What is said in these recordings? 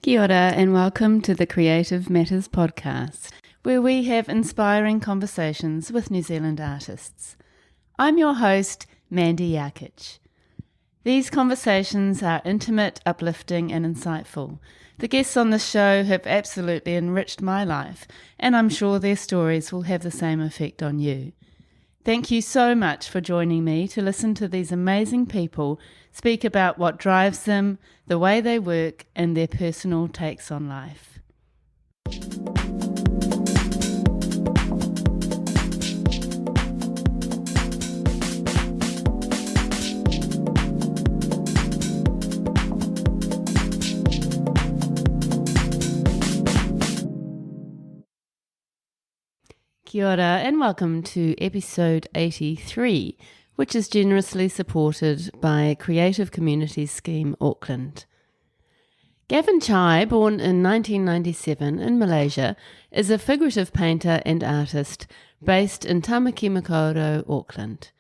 Kia ora and welcome to the Creative Matters podcast, where we have inspiring conversations with New Zealand artists. I'm your host, Mandy Yarkich. These conversations are intimate, uplifting and insightful. The guests on the show have absolutely enriched my life, and I'm sure their stories will have the same effect on you. Thank you so much for joining me to listen to these amazing people speak about what drives them, the way they work, and their personal takes on life. Kia ora and welcome to episode 83, which is generously supported by Creative Communities Scheme Auckland. Gavin Chai, born in 1997 in Malaysia, is a figurative painter and artist based in Tāmaki Makaurau Auckland.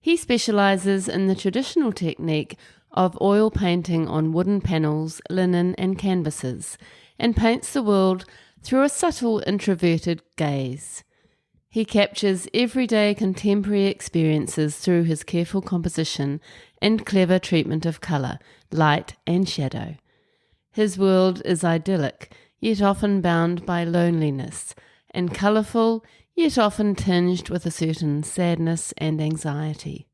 He specialises in the traditional technique of oil painting on wooden panels, linen and canvases, and paints the world through a subtle introverted gaze. He captures everyday contemporary experiences through his careful composition and clever treatment of colour, light and shadow. His world is idyllic, yet often bound by loneliness, and colourful, yet often tinged with a certain sadness and anxiety.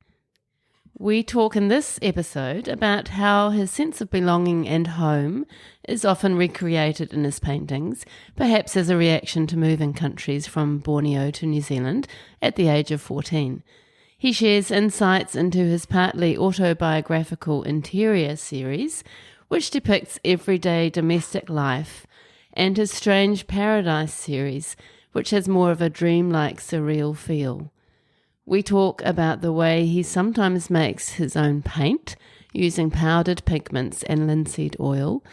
We talk in this episode about how his sense of belonging and home is often recreated in his paintings, perhaps as a reaction to moving countries from Borneo to New Zealand at the age of 14. He shares insights into his partly autobiographical Interior series, which depicts everyday domestic life, and his Strange Paradise series, which has more of a dreamlike surreal feel. We talk about the way he sometimes makes his own paint using powdered pigments and linseed oil,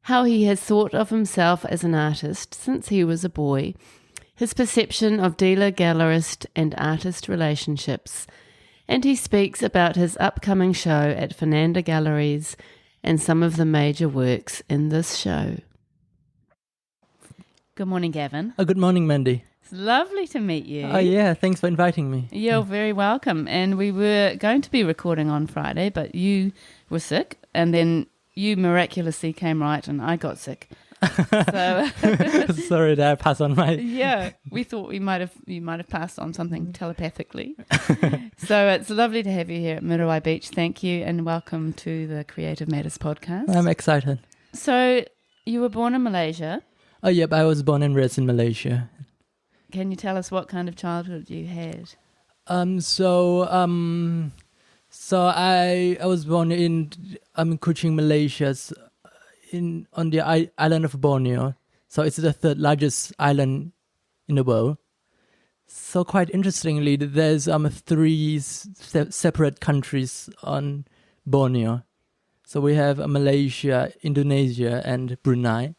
how he has thought of himself as an artist since he was a boy, his perception of dealer-gallerist and artist relationships, and he speaks about his upcoming show at Fernanda Galleries and some of the major works in this show. Good morning, Gavin. Good morning, Mandy. It's lovely to meet you. Oh, yeah. Thanks for inviting me. You're very welcome. And we were going to be recording on Friday, but you were sick, and then you miraculously came right, and I got sick. So sorry that I passed on my... Yeah, we thought you might have passed on something telepathically. So it's lovely to have you here at Muriwai Beach. Thank you, and welcome to the Creative Matters podcast. I'm excited. So you were born in Malaysia. Oh, yep. I was born and raised in Malaysia. Can you tell us what kind of childhood you had? So I was born in Kuching, Malaysia, on the island of Borneo. So it's the third largest island in the world. So quite interestingly, there's three separate countries on Borneo. So we have Malaysia, Indonesia, and Brunei.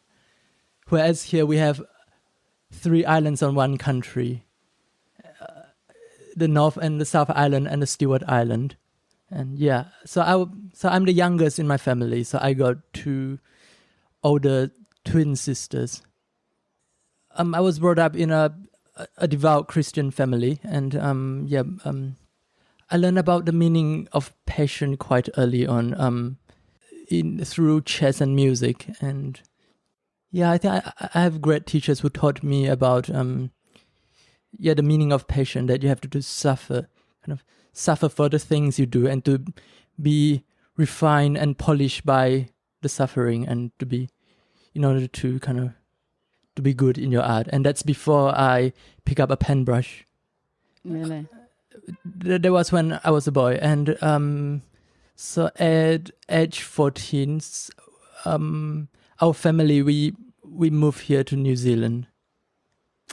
Whereas here we have 3 islands on one country, the North and the South Island and the Stewart Island. And yeah, so I'm the youngest in my family, so I got 2 older twin sisters. I was brought up in a devout Christian family, and I learned about the meaning of passion quite early on, through chess and music. And yeah, I think I have great teachers who taught me about the meaning of passion, that you have to suffer for the things you do, and to be refined and polished by the suffering, and to be, in order to to be good in your art. And that's before I pick up a pen brush. Really? That was when I was a boy. And so at age 14, our family, we moved here to New Zealand.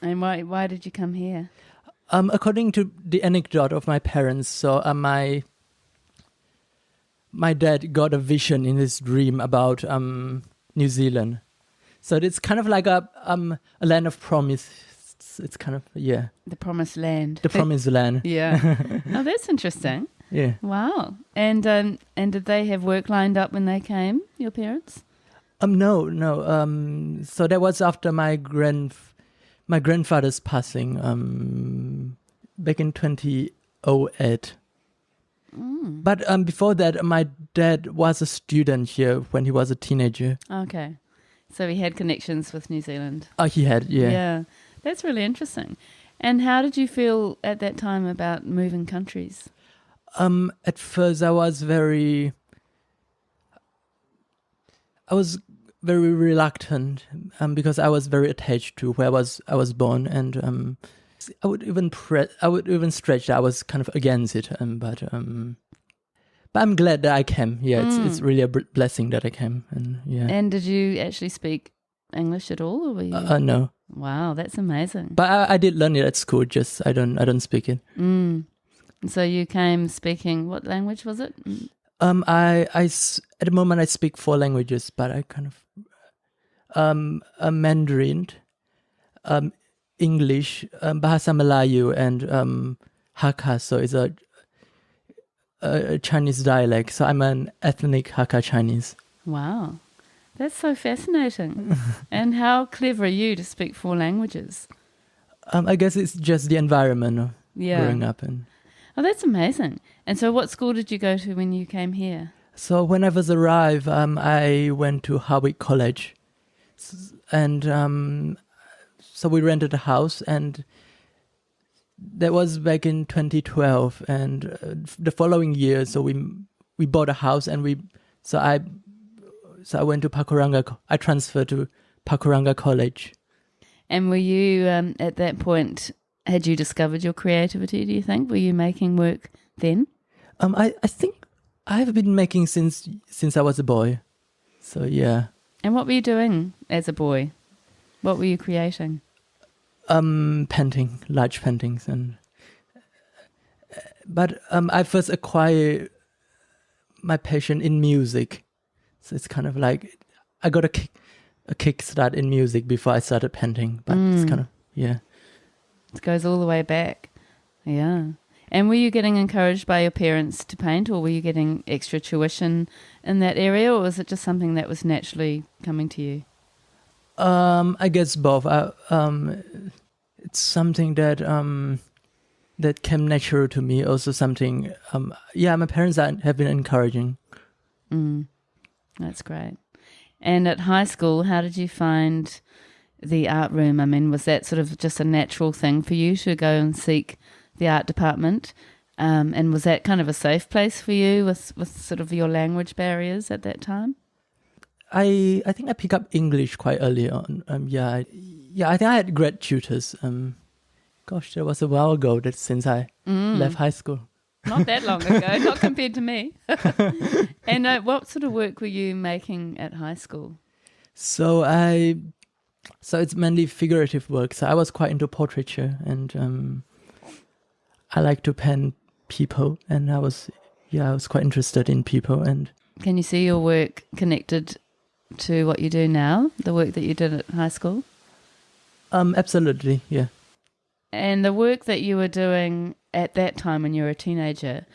And why did you come here? According to the anecdote of my parents, so my dad got a vision in his dream about New Zealand. So it's kind of like a land of promise. It's kind of, yeah. The promised land. The promised land. Yeah. Oh, that's interesting. Yeah. Wow. And did they have work lined up when they came, your parents? No. So that was after my grandfather's passing. Back in 2008. But before that, my dad was a student here when he was a teenager. Okay. So he had connections with New Zealand. Oh, he had, yeah. Yeah. That's really interesting. And how did you feel at that time about moving countries? At first, I was very reluctant because I was very attached to where I was born, and I would even stretch that I was kind of against it, but I'm glad that I came. Yeah, it's really a blessing that I came, and yeah. And did you actually speak English at all, or were you? No. Wow, that's amazing. But I did learn it at school. Just I don't speak it. So you came speaking, what language was it? I at the moment I speak 4 languages, but I kind of Mandarin, English, Bahasa Melayu, and Hakka. So it's a Chinese dialect. So I'm an ethnic Hakka Chinese. Wow, that's so fascinating. And how clever are you to speak 4 languages? I guess it's just the environment of growing up in. Oh, that's amazing. And so what school did you go to when you came here? So when I first arrived, I went to Harvard College. And so we rented a house, and that was back in 2012. And the following year, so we bought a house, and I went to Pakuranga. I transferred to Pakuranga College. And were you at that point? Had you discovered your creativity, do you think? Were you making work then? I think I have been making since I was a boy. So, yeah. And what were you doing as a boy? What were you creating? Painting, large paintings. But I first acquired my passion in music. So it's kind of like I got a kickstart in music before I started painting. But it's kind of, yeah. It goes all the way back. Yeah. And were you getting encouraged by your parents to paint, or were you getting extra tuition in that area, or was it just something that was naturally coming to you? I guess both. It's something that came natural to me. Also something, my parents have been encouraging. That's great. And at high school, how did you find the art room? I mean, was that sort of just a natural thing for you to go and seek the art department? And was that kind of a safe place for you with sort of your language barriers at that time? I think I picked up English quite early on. I think I had great tutors. That was a while ago since I left high school. Not that long ago, not compared to me. And what sort of work were you making at high school? So it's mainly figurative work. So I was quite into portraiture, and I like to paint people, and I was quite interested in people. And can you see your work connected to what you do now, the work that you did at high school? Absolutely, yeah. And the work that you were doing at that time when you were a teenager,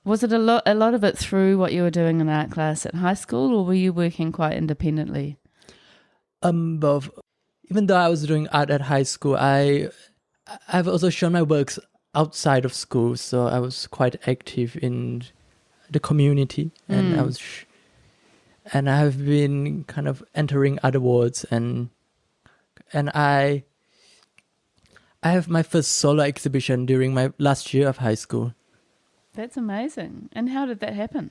was it a lot of it through what you were doing in art class at high school, or were you working quite independently? Both. Even though I was doing art at high school, I've also shown my works outside of school, so I was quite active in the community, and and I have been kind of entering other awards, and I have my first solo exhibition during my last year of high school. That's amazing. And how did that happen?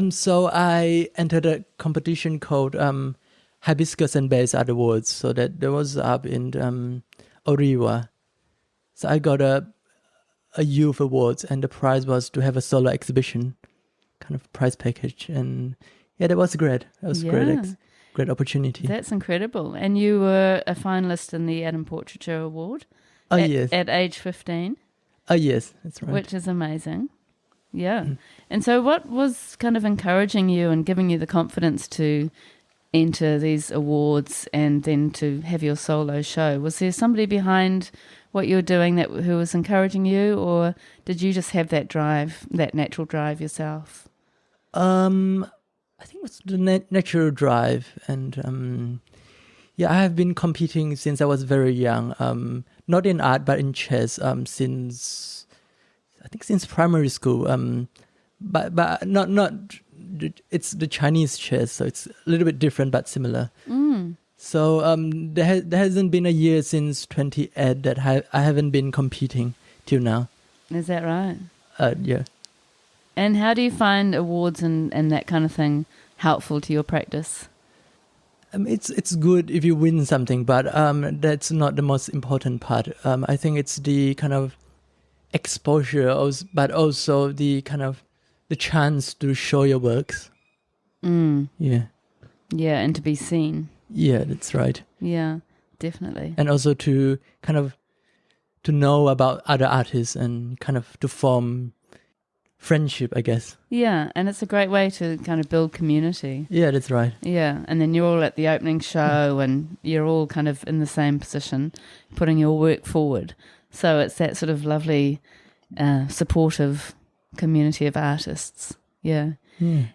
So I entered a competition called Hibiscus and Bays Art Awards. So that was up in Oriwa. So I got a youth awards, and the prize was to have a solo exhibition, kind of prize package. And yeah, that was great. That was great opportunity. That's incredible. And you were a finalist in the Adam Portraiture Award. Yes. At age 15? Yes, that's right. Which is amazing. Yeah. And so what was kind of encouraging you and giving you the confidence to enter these awards and then to have your solo show? Was there somebody behind what you were doing who was encouraging you, or did you just have that drive, that natural drive yourself? I I think it's the natural drive. And I have been competing since I was very young. Not in art, but in chess since primary school. But not it's the Chinese chess, so it's a little bit different but similar. So there hasn't been a year since 28 that I haven't been competing till now. Is that right? Yeah. And how do you find awards and that kind of thing helpful to your practice? It's good if you win something, but that's not the most important part. I think it's the kind of exposure, but also the kind of the chance to show your works. Yeah. Yeah, and to be seen. Yeah, that's right. Yeah, definitely. And also to kind of to know about other artists and kind of to form friendship, I guess. Yeah, and it's a great way to kind of build community. Yeah, that's right. Yeah, and then you're all at the opening show and you're all kind of in the same position, putting your work forward. So it's that sort of lovely, supportive community of artists. Yeah.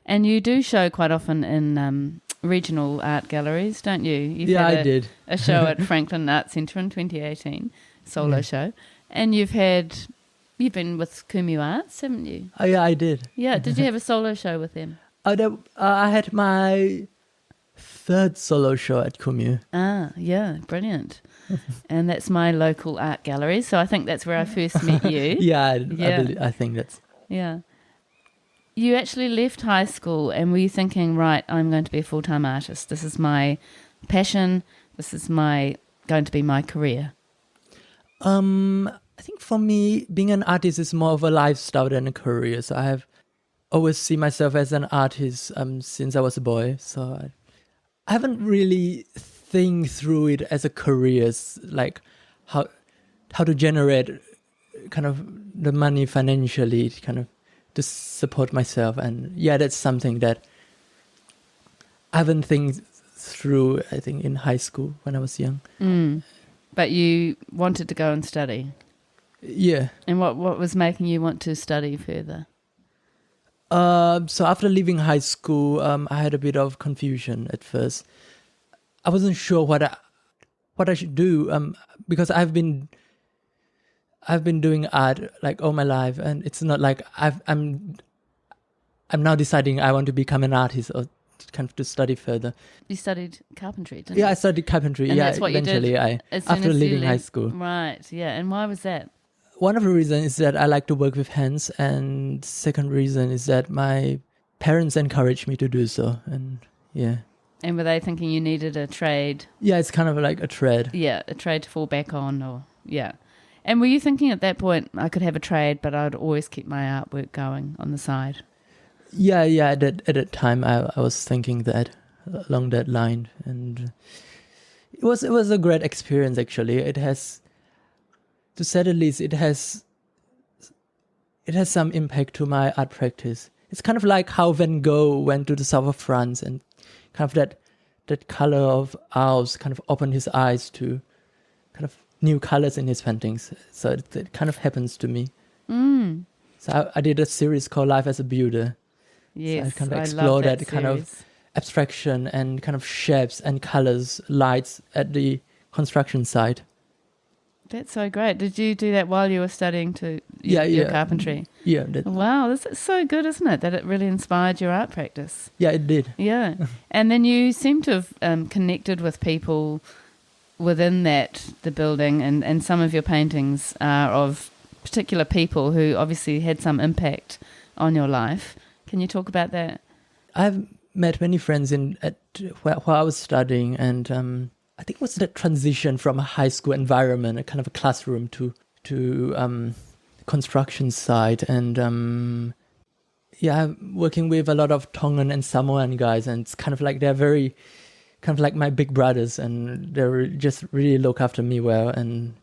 And you do show quite often in regional art galleries, don't you? I did. A show at Franklin Arts Centre in 2018, solo show. And you've been with Kumu Arts, haven't you? Oh, yeah, I did. Yeah, did you have a solo show with them? I had my third solo show at Kumu. Ah, yeah, brilliant. And that's my local art gallery, so I think that's where I first met you. I think that's... Yeah. You actually left high school and were you thinking, right, I'm going to be a full-time artist. This is my passion. This is going to be my career. I think for me, being an artist is more of a lifestyle than a career. So I have always seen myself as an artist since I was a boy. So I haven't really think through it as a career, like how to generate kind of the money financially, kind of to support myself. And that's something that I haven't think through, I think, in high school when I was young. But you wanted to go and study? Yeah. And what was making you want to study further? So after leaving high school, I had a bit of confusion at first. I wasn't sure what I should do because I've been doing art like all my life, and it's not like I'm now deciding I want to become an artist or kind of to study further. You studied carpentry, didn't you? Yeah, I studied carpentry. And that's what eventually you did after leaving high school. Right. Yeah. And why was that? One of the reasons is that I like to work with hands, and second reason is that my parents encouraged me to do so. And yeah. And were they thinking you needed a trade? Yeah, it's kind of like a trade. Yeah, a trade to fall back on, or yeah. And were you thinking at that point, I could have a trade, but I'd always keep my artwork going on the side? Yeah. At that time, I was thinking that along that line, and it was a great experience. Actually, it has, to say the least, it has some impact to my art practice. It's kind of like how Van Gogh went to the south of France and kind of that color of owls kind of opened his eyes to kind of new colors in his paintings. So it kind of happens to me. So I did a series called Life as a Builder. Yes, so I kind of I explore love that kind of abstraction and kind of shapes and colors, lights at the construction site. That's so great. Did you do that while you were studying your carpentry? Yeah. Wow, this is so good, isn't it? That it really inspired your art practice. Yeah, it did. Yeah. And then you seem to have connected with people within the building, and some of your paintings are of particular people who obviously had some impact on your life. Can you talk about that? I've met many friends where I was studying, and I think it was that transition from a high school environment, a kind of a classroom to construction site, and I'm working with a lot of Tongan and Samoan guys, and it's kind of like they're very kind of like my big brothers, and they just really look after me well, and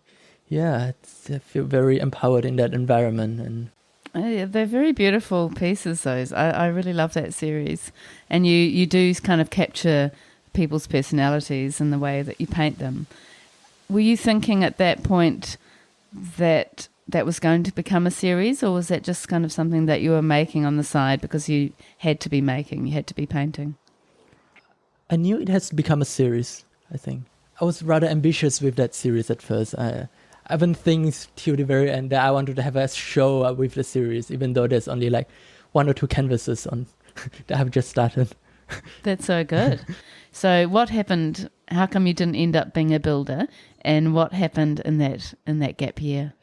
I feel very empowered in that environment. And they're very beautiful pieces, those. I really love that series, and you do kind of capture people's personalities in the way that you paint them. Were you thinking at that point that that was going to become a series, or was that just kind of something that you were making on the side because you had to be painting? I knew it has to become a series, I think. I was rather ambitious with that series at first. I haven't think till the very end that I wanted to have a show with the series, even though there's only like 1 or 2 canvases on that have just started. That's so good. So what happened? How come you didn't end up being a builder? And what happened in that gap year?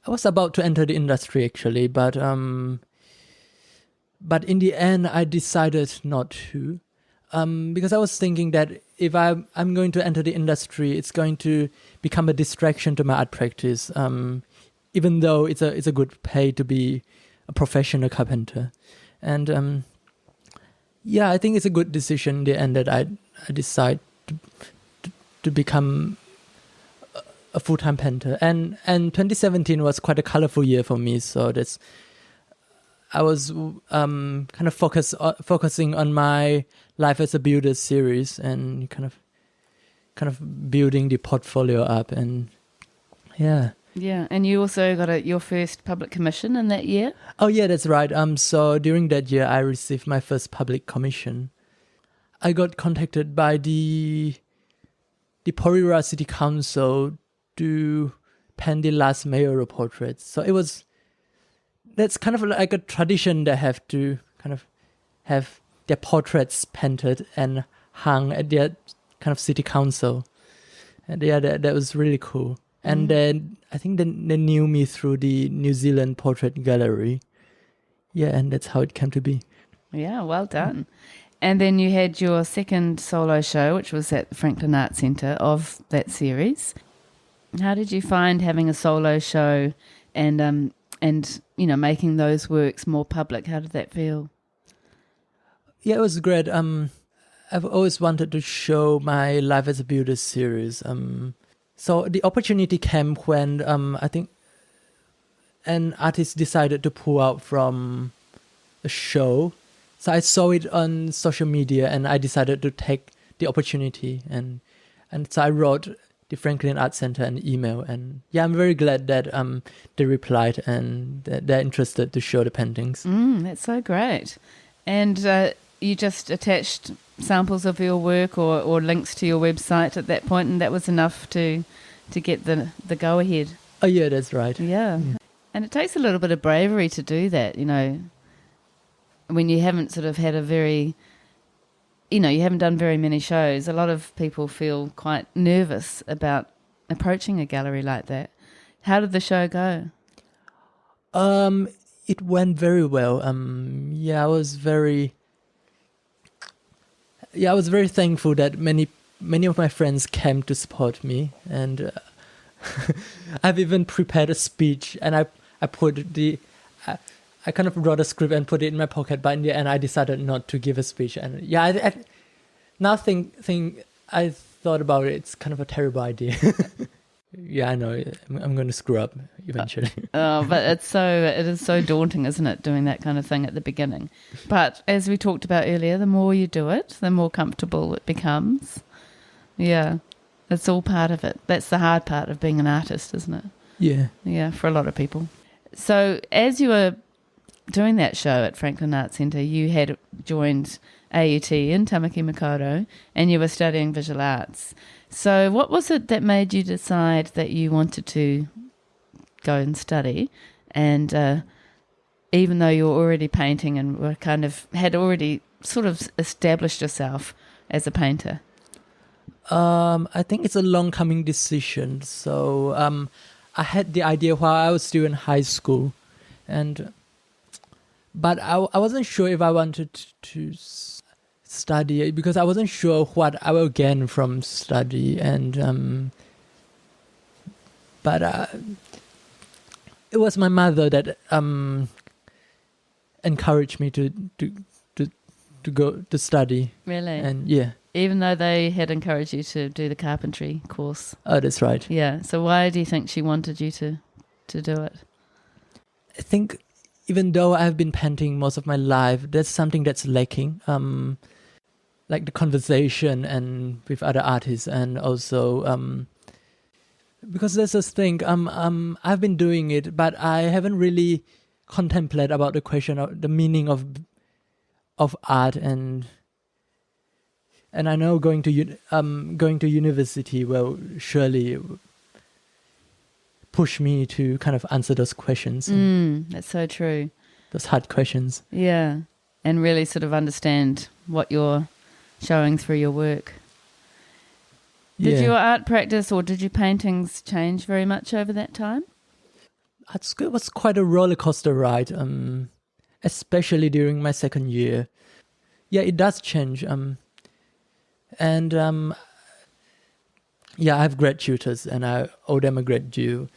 I was about to enter the industry actually, but in the end I decided not to, because I was thinking that if I'm going to enter the industry, it's going to become a distraction to my art practice. Even though it's a good pay to be a professional carpenter, and I think it's a good decision in the end that I decide to become a full-time painter. And 2017 was quite a colorful year for me, so I was kind of focusing on my Life as a Builder series and kind of building the portfolio up, and yeah. Yeah, and you also got your first public commission in that year? Oh yeah, that's right. So during that year I received my first public commission. I got contacted by the Porira City Council to paint the last mayoral portraits. So that's kind of like a tradition. They have to kind of have their portraits painted and hung at their kind of city council. And yeah, that was really cool. And then I think they knew me through the New Zealand Portrait Gallery. Yeah, and that's how it came to be. Yeah, well done. And then you had your second solo show, which was at the Franklin Arts Centre of that series. How did you find having a solo show and making those works more public? How did that feel? Yeah, it was great. I've always wanted to show my Life as a Builder series. So the opportunity came when I think an artist decided to pull out from a show. So I saw it on social media and I decided to take the opportunity. And so I wrote the Franklin Arts Centre an email. And yeah, I'm very glad that they replied and that they're interested to show the paintings. That's so great. And you just attached samples of your work or links to your website at that point, and that was enough to get the go ahead. Oh yeah, that's right. Yeah. And it takes a little bit of bravery to do that, when you haven't sort of had you haven't done very many shows. A lot of people feel quite nervous about approaching a gallery like that. How did the show go? It went very well. I was very thankful that many of my friends came to support me, and I've even prepared a speech, and I put I kind of wrote a script and put it in my pocket, but in the end I decided not to give a speech. And yeah, now I thought about it, it's kind of a terrible idea. Yeah, I know. I'm going to screw up eventually. But it is so daunting, isn't it, doing that kind of thing at the beginning? But as we talked about earlier, the more you do it, the more comfortable it becomes. Yeah, it's all part of it. That's the hard part of being an artist, isn't it? Yeah. Yeah, for a lot of people. So as you were doing that show at Franklin Arts Centre, you had joined AUT in Tāmaki Makaurau and you were studying visual arts. So what was it that made you decide that you wanted to go and study? And even though you were already painting and were had already sort of established yourself as a painter? I think it's a long coming decision. So I had the idea while I was still in high school, but I wasn't sure if I wanted to study because I wasn't sure what I will gain from study, and but it was my mother that encouraged me to go to study. Really? And yeah. Even though they had encouraged you to do the carpentry course. Oh, that's right. Yeah. So why do you think she wanted you to do it? I think even though I've been painting most of my life, there's something that's lacking. Like the conversation and with other artists, and also Because there's this thing, I've been doing it, but I haven't really contemplated about the question of the meaning of art, and I know going to university will surely push me to kind of answer those questions. That's so true. Those hard questions. Yeah. And really sort of understand what you're showing through your work. Did your art practice or did your paintings change very much over that time? It was quite a roller coaster ride, especially during my second year. Yeah, it does change. I have grad tutors, and I owe them a great due,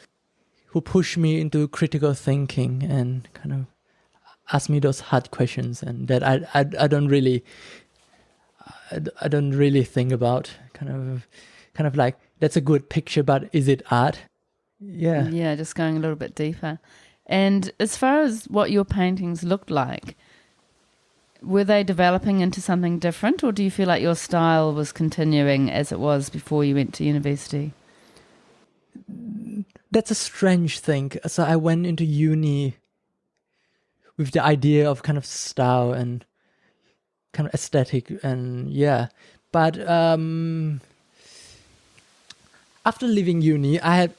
who push me into critical thinking and kind of ask me those hard questions, and that I don't really think about. Kind of like, that's a good picture, but is it art? Yeah. Yeah, just going a little bit deeper. And as far as what your paintings looked like, were they developing into something different, or do you feel like your style was continuing as it was before you went to university? That's a strange thing. So I went into uni with the idea of kind of style and kind of aesthetic, and but after leaving uni, I had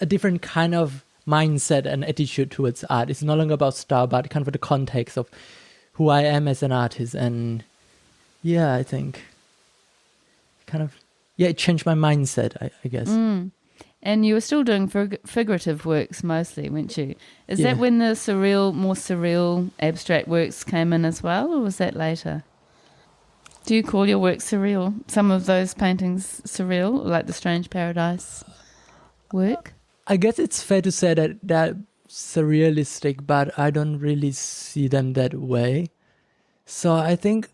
a different kind of mindset and attitude towards art. It's no longer about style, but kind of the context of who I am as an artist. And I think it changed my mindset, I guess. And you were still doing figurative works mostly, weren't you? Is that when the more surreal abstract works came in as well, or was that later? Do you call your work surreal? Some of those paintings surreal, like the Strange Paradise work? I guess it's fair to say that they're surrealistic, but I don't really see them that way. So I think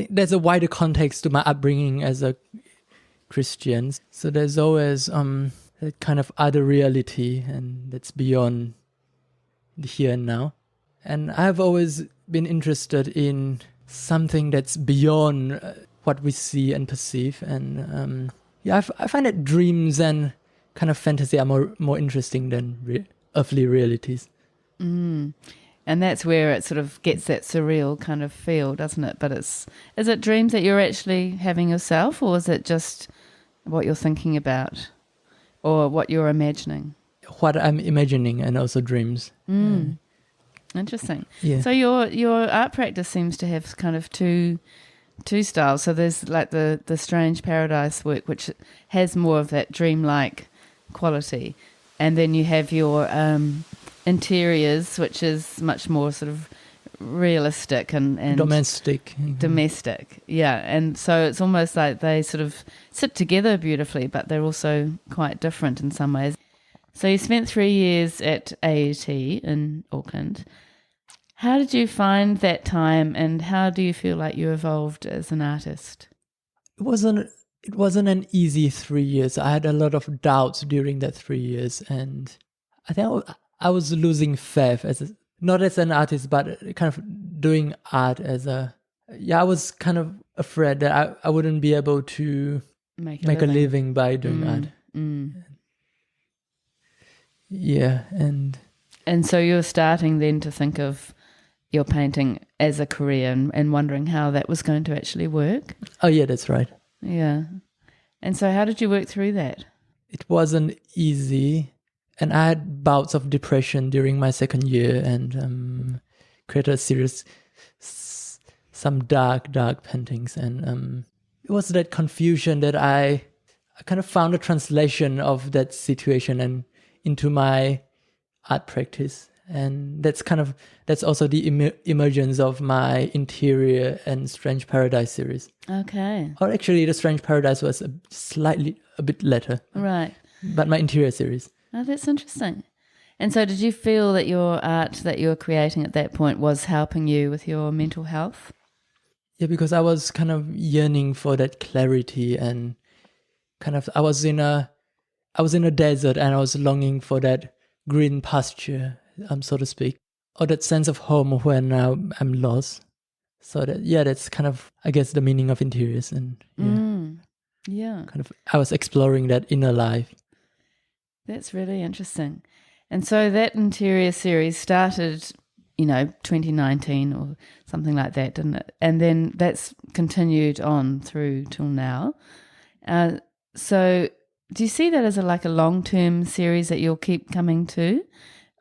there's a wider context to my upbringing as a Christian. So there's always that kind of other reality, and that's beyond the here and now. And I've always been interested in something that's beyond what we see and perceive. And I find that dreams and kind of fantasy are more interesting than earthly realities. And that's where it sort of gets that surreal kind of feel, doesn't it? But is it dreams that you're actually having yourself, or is it just what you're thinking about or what you're imagining? What I'm imagining, and also dreams. Interesting. Yeah. So your art practice seems to have kind of two styles. So there's like the Strange Paradise work, which has more of that dreamlike quality, and then you have your interiors, which is much more sort of realistic and domestic. Domestic, yeah. And so it's almost like they sort of sit together beautifully, but they're also quite different in some ways. So you spent 3 years at AUT in Auckland. How did you find that time, and how do you feel like you evolved as an artist? It wasn't an easy 3 years. I had a lot of doubts during that 3 years, and I think I was losing faith not as an artist, but kind of doing art as I was kind of afraid that I wouldn't be able to make a living by doing art. Yeah, and so you're starting then to think of your painting as a career and wondering how that was going to actually work? Oh yeah, that's right. Yeah. And so how did you work through that? It wasn't easy, and I had bouts of depression during my second year, and created a series, some dark paintings, and it was that confusion that I kind of found a translation of that situation and into my art practice. And that's also the emergence of my interior and Strange Paradise series. Okay. Or actually, the Strange Paradise was a bit later. Right. But my interior series. Oh, that's interesting. And so did you feel that your art that you were creating at that point was helping you with your mental health? Yeah, because I was kind of yearning for that clarity, and kind of I was in a desert, and I was longing for that green pasture, so to speak, or that sense of home when I'm lost. So that's kind of, I guess, the meaning of interiors. And Yeah. I was exploring that inner life. That's really interesting. And so that interior series started, 2019 or something like that, didn't it? And then that's continued on through till now. So do you see that as a long-term series that you'll keep coming to?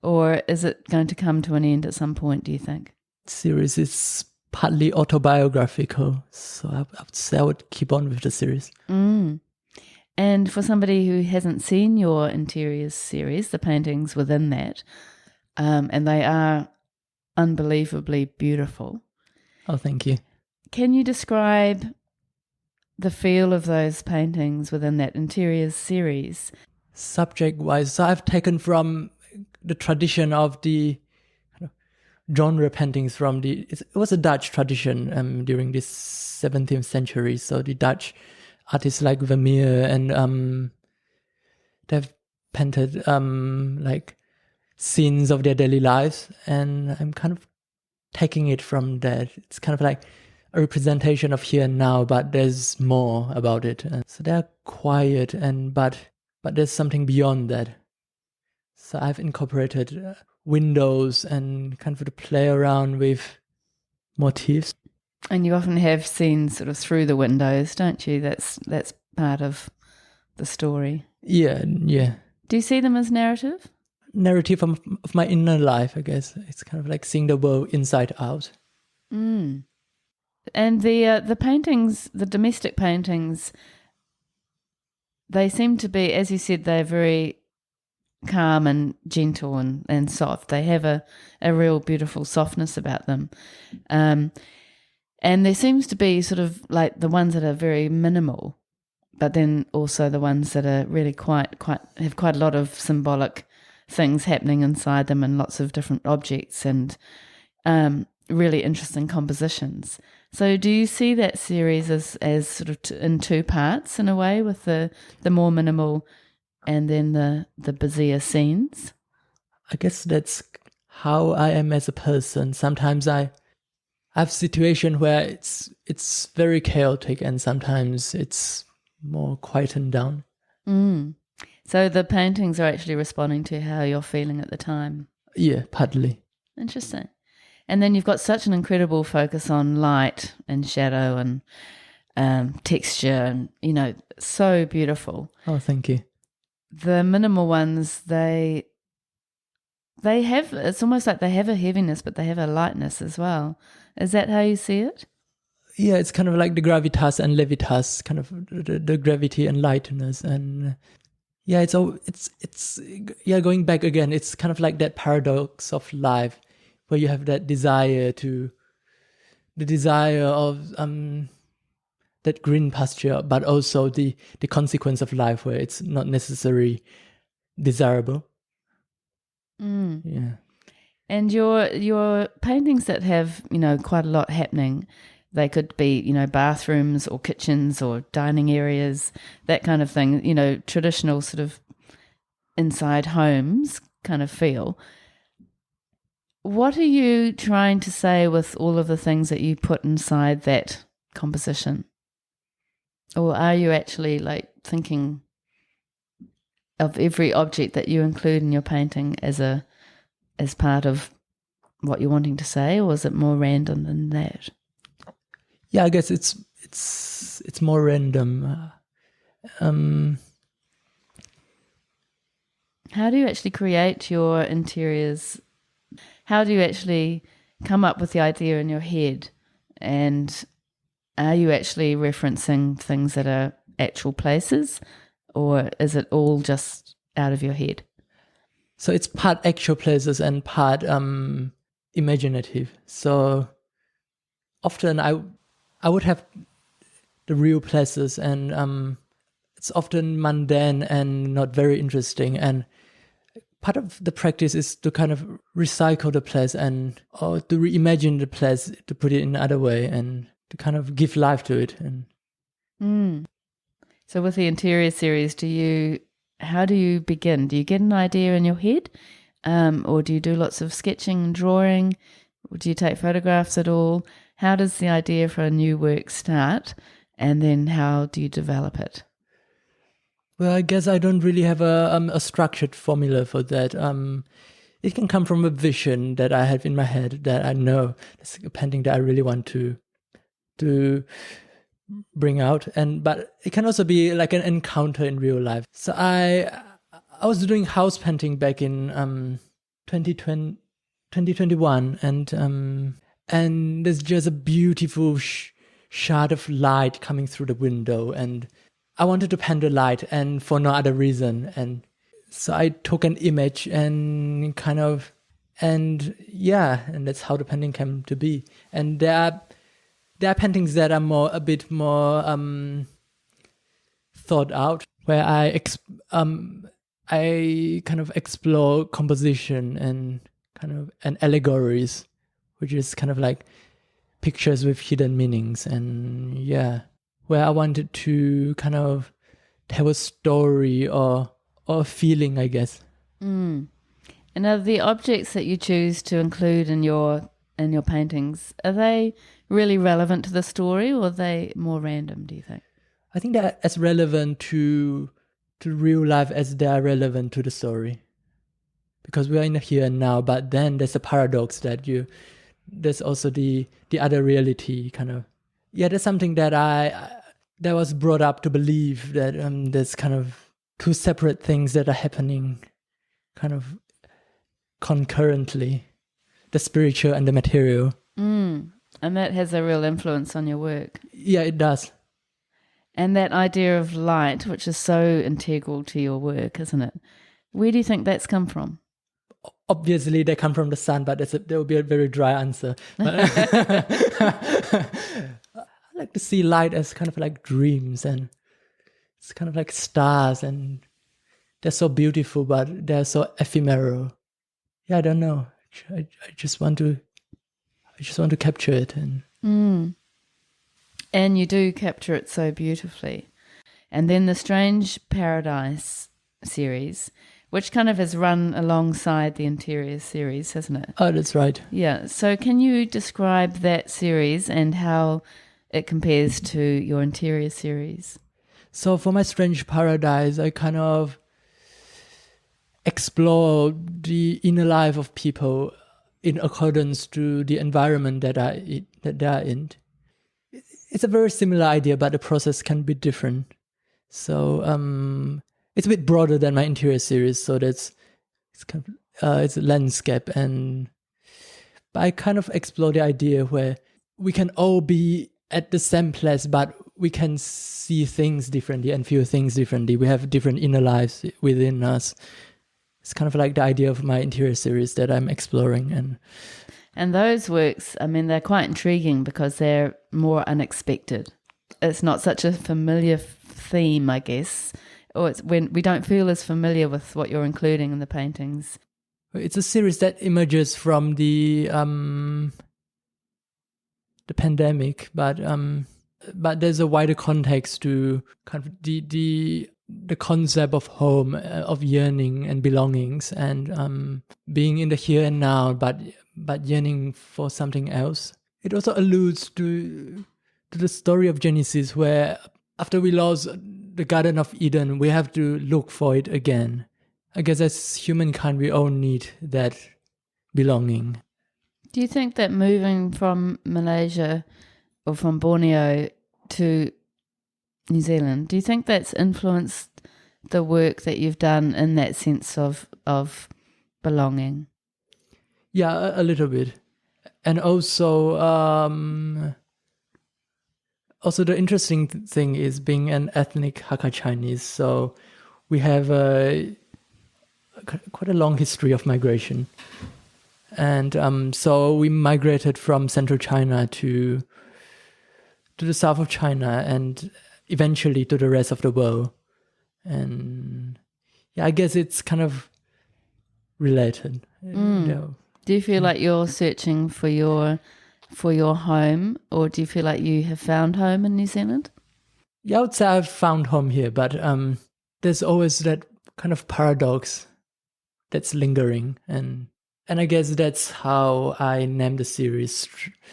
Or is it going to come to an end at some point, do you think? Series is partly autobiographical, so I would say I would keep on with the series. And for somebody who hasn't seen your interiors series, the paintings within that, and they are unbelievably beautiful. Oh, thank you. Can you describe the feel of those paintings within that interiors series? Subject-wise, so I've taken from the tradition of the genre paintings from it was a Dutch tradition during this 17th century. So the Dutch artists like Vermeer and they've painted scenes of their daily lives, and I'm kind of taking it from that. It's kind of like a representation of here and now, but there's more about it. And so they're quiet, but there's something beyond that. So I've incorporated windows and kind of to play around with motifs. And you often have scenes sort of through the windows, don't you? That's part of the story. Yeah. Do you see them as narrative? Narrative of my inner life, I guess. It's kind of like seeing the world inside out. And the paintings, the domestic paintings, they seem to be, as you said, they're very calm and gentle and soft. They have a real beautiful softness about them. And there seems to be sort of like the ones that are very minimal, but then also the ones that are really quite have quite a lot of symbolic things happening inside them and lots of different objects and really interesting compositions. So do you see that series as sort of in two parts in a way, with the more minimal and then the busier scenes? I guess that's how I am as a person. Sometimes I have situations where it's very chaotic, and sometimes it's more quietened down. So the paintings are actually responding to how you're feeling at the time. Yeah, partly. Interesting. And then you've got such an incredible focus on light and shadow and texture, and so beautiful. Oh, thank you. The minimal ones, they have, it's almost like they have a heaviness, but they have a lightness as well. Is that how you see it? Yeah, it's kind of like the gravitas and levitas, kind of the gravity and lightness, and yeah, it's going back again. It's kind of like that paradox of life, where you have that desire of that green pasture, but also the consequence of life, where it's not necessarily desirable. Yeah. And your paintings that have, quite a lot happening, they could be, bathrooms or kitchens or dining areas, that kind of thing, traditional sort of inside homes kind of feel. What are you trying to say with all of the things that you put inside that composition? Or are you actually thinking of every object that you include in your painting as part of what you're wanting to say, or is it more random than that? Yeah, I guess it's more random. How do you actually create your interiors? How do you actually come up with the idea in your head? And are you actually referencing things that are actual places, or is it all just out of your head? So it's part actual places and part imaginative. So often I would have the real places, and it's often mundane and not very interesting. And part of the practice is to kind of recycle the place or to reimagine the place, to put it in another way, and to kind of give life to it. And So with the interior series, how do you begin? Do you get an idea in your head, or do you do lots of sketching and drawing? Or do you take photographs at all? How does the idea for a new work start? And then how do you develop it? Well, I guess I don't really have a structured formula for that. It can come from a vision that I have in my head that I know it's a painting that I really want to bring out, but it can also be like an encounter in real life. So I was doing house painting back in 2021, and there's just a beautiful shard of light coming through the window, and I wanted to paint the light, and for no other reason. And so I took an image and and that's how the painting came to be. And there are paintings that are a bit more thought out, where I kind of explore composition and and allegories, which is kind of like pictures with hidden meanings, and where I wanted to kind of tell a story or a feeling, I guess. And are the objects that you choose to include in your paintings, are they really relevant to the story, or are they more random, do you think? I think they're as relevant to real life as they are relevant to the story, because we are in the here and now. But then there's a paradox that there's also the other reality, kind of. Yeah, there's something that that was brought up to believe that there's kind of two separate things that are happening kind of concurrently, the spiritual and the material. And that has a real influence on your work. Yeah, it does. And that idea of light, which is so integral to your work, isn't it? Where do you think that's come from? Obviously, they come from the sun, but that would be a very dry answer. But I like to see light as kind of like dreams, and it's kind of like stars, and they're so beautiful, but they're so ephemeral. Yeah, I don't know. I just want to capture it, and you do capture it so beautifully. And then the Strange Paradise series, which kind of has run alongside the interior series, hasn't it? Oh, that's right. Yeah. So can you describe that series and how it compares to your interior series? So for my Strange Paradise, I kind of explore the inner life of people in accordance to the environment that they are in. It's a very similar idea, but the process can be different. So it's a bit broader than my interior series. So it's a landscape, but I kind of explore the idea where we can all be at the same place, but we can see things differently and feel things differently. We have different inner lives within us. It's kind of like the idea of my interior series that I'm exploring. And those works, I mean, they're quite intriguing because they're more unexpected. It's not such a familiar theme, I guess, or it's when we don't feel as familiar with what you're including in the paintings. It's a series that emerges from the pandemic, but there's a wider context to kind of the concept of home, of yearning and belongings, and being in the here and now, but yearning for something else. It also alludes to the story of Genesis, where after we lost the Garden of Eden, we have to look for it again. I guess as humankind, we all need that belonging. Do you think that moving from Malaysia or from Borneo to New Zealand, do you think that's influenced the work that you've done in that sense of belonging? Yeah, a little bit. And also the interesting thing is being an ethnic Hakka Chinese. So we have quite a long history of migration. And so we migrated from central China to the south of China and eventually to the rest of the world. And I guess it's kind of related. You know. Do you feel like you're searching for your home, or do you feel like you have found home in New Zealand? Yeah, I would say I've found home here, but there's always that kind of paradox that's lingering, and I guess that's how I named the series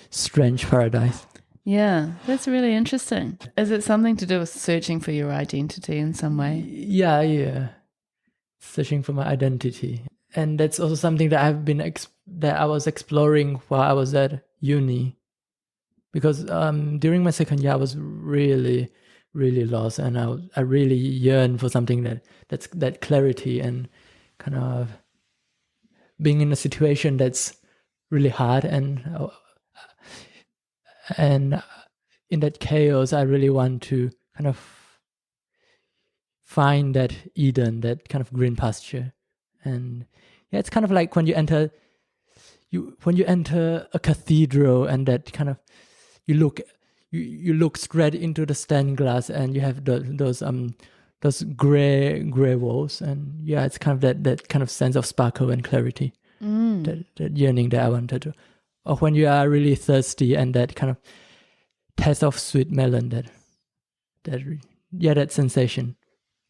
Strange Paradise. Yeah, that's really interesting. Is it something to do with searching for your identity in some way? Yeah. Searching for my identity. And that's also something that that I was exploring while I was at uni. Because during my second year, I was really, really lost, and I really yearned for something that's that clarity and kind of being in a situation that's really hard, and in that chaos, I really want to kind of find that Eden, that kind of green pasture. And yeah, it's kind of like when you enter a cathedral, and that kind of you look straight into the stained glass, and you have those gray walls, and yeah, it's kind of that kind of sense of sparkle and clarity, that yearning that I wanted to. Or when you are really thirsty, and that kind of taste of sweet melon, that sensation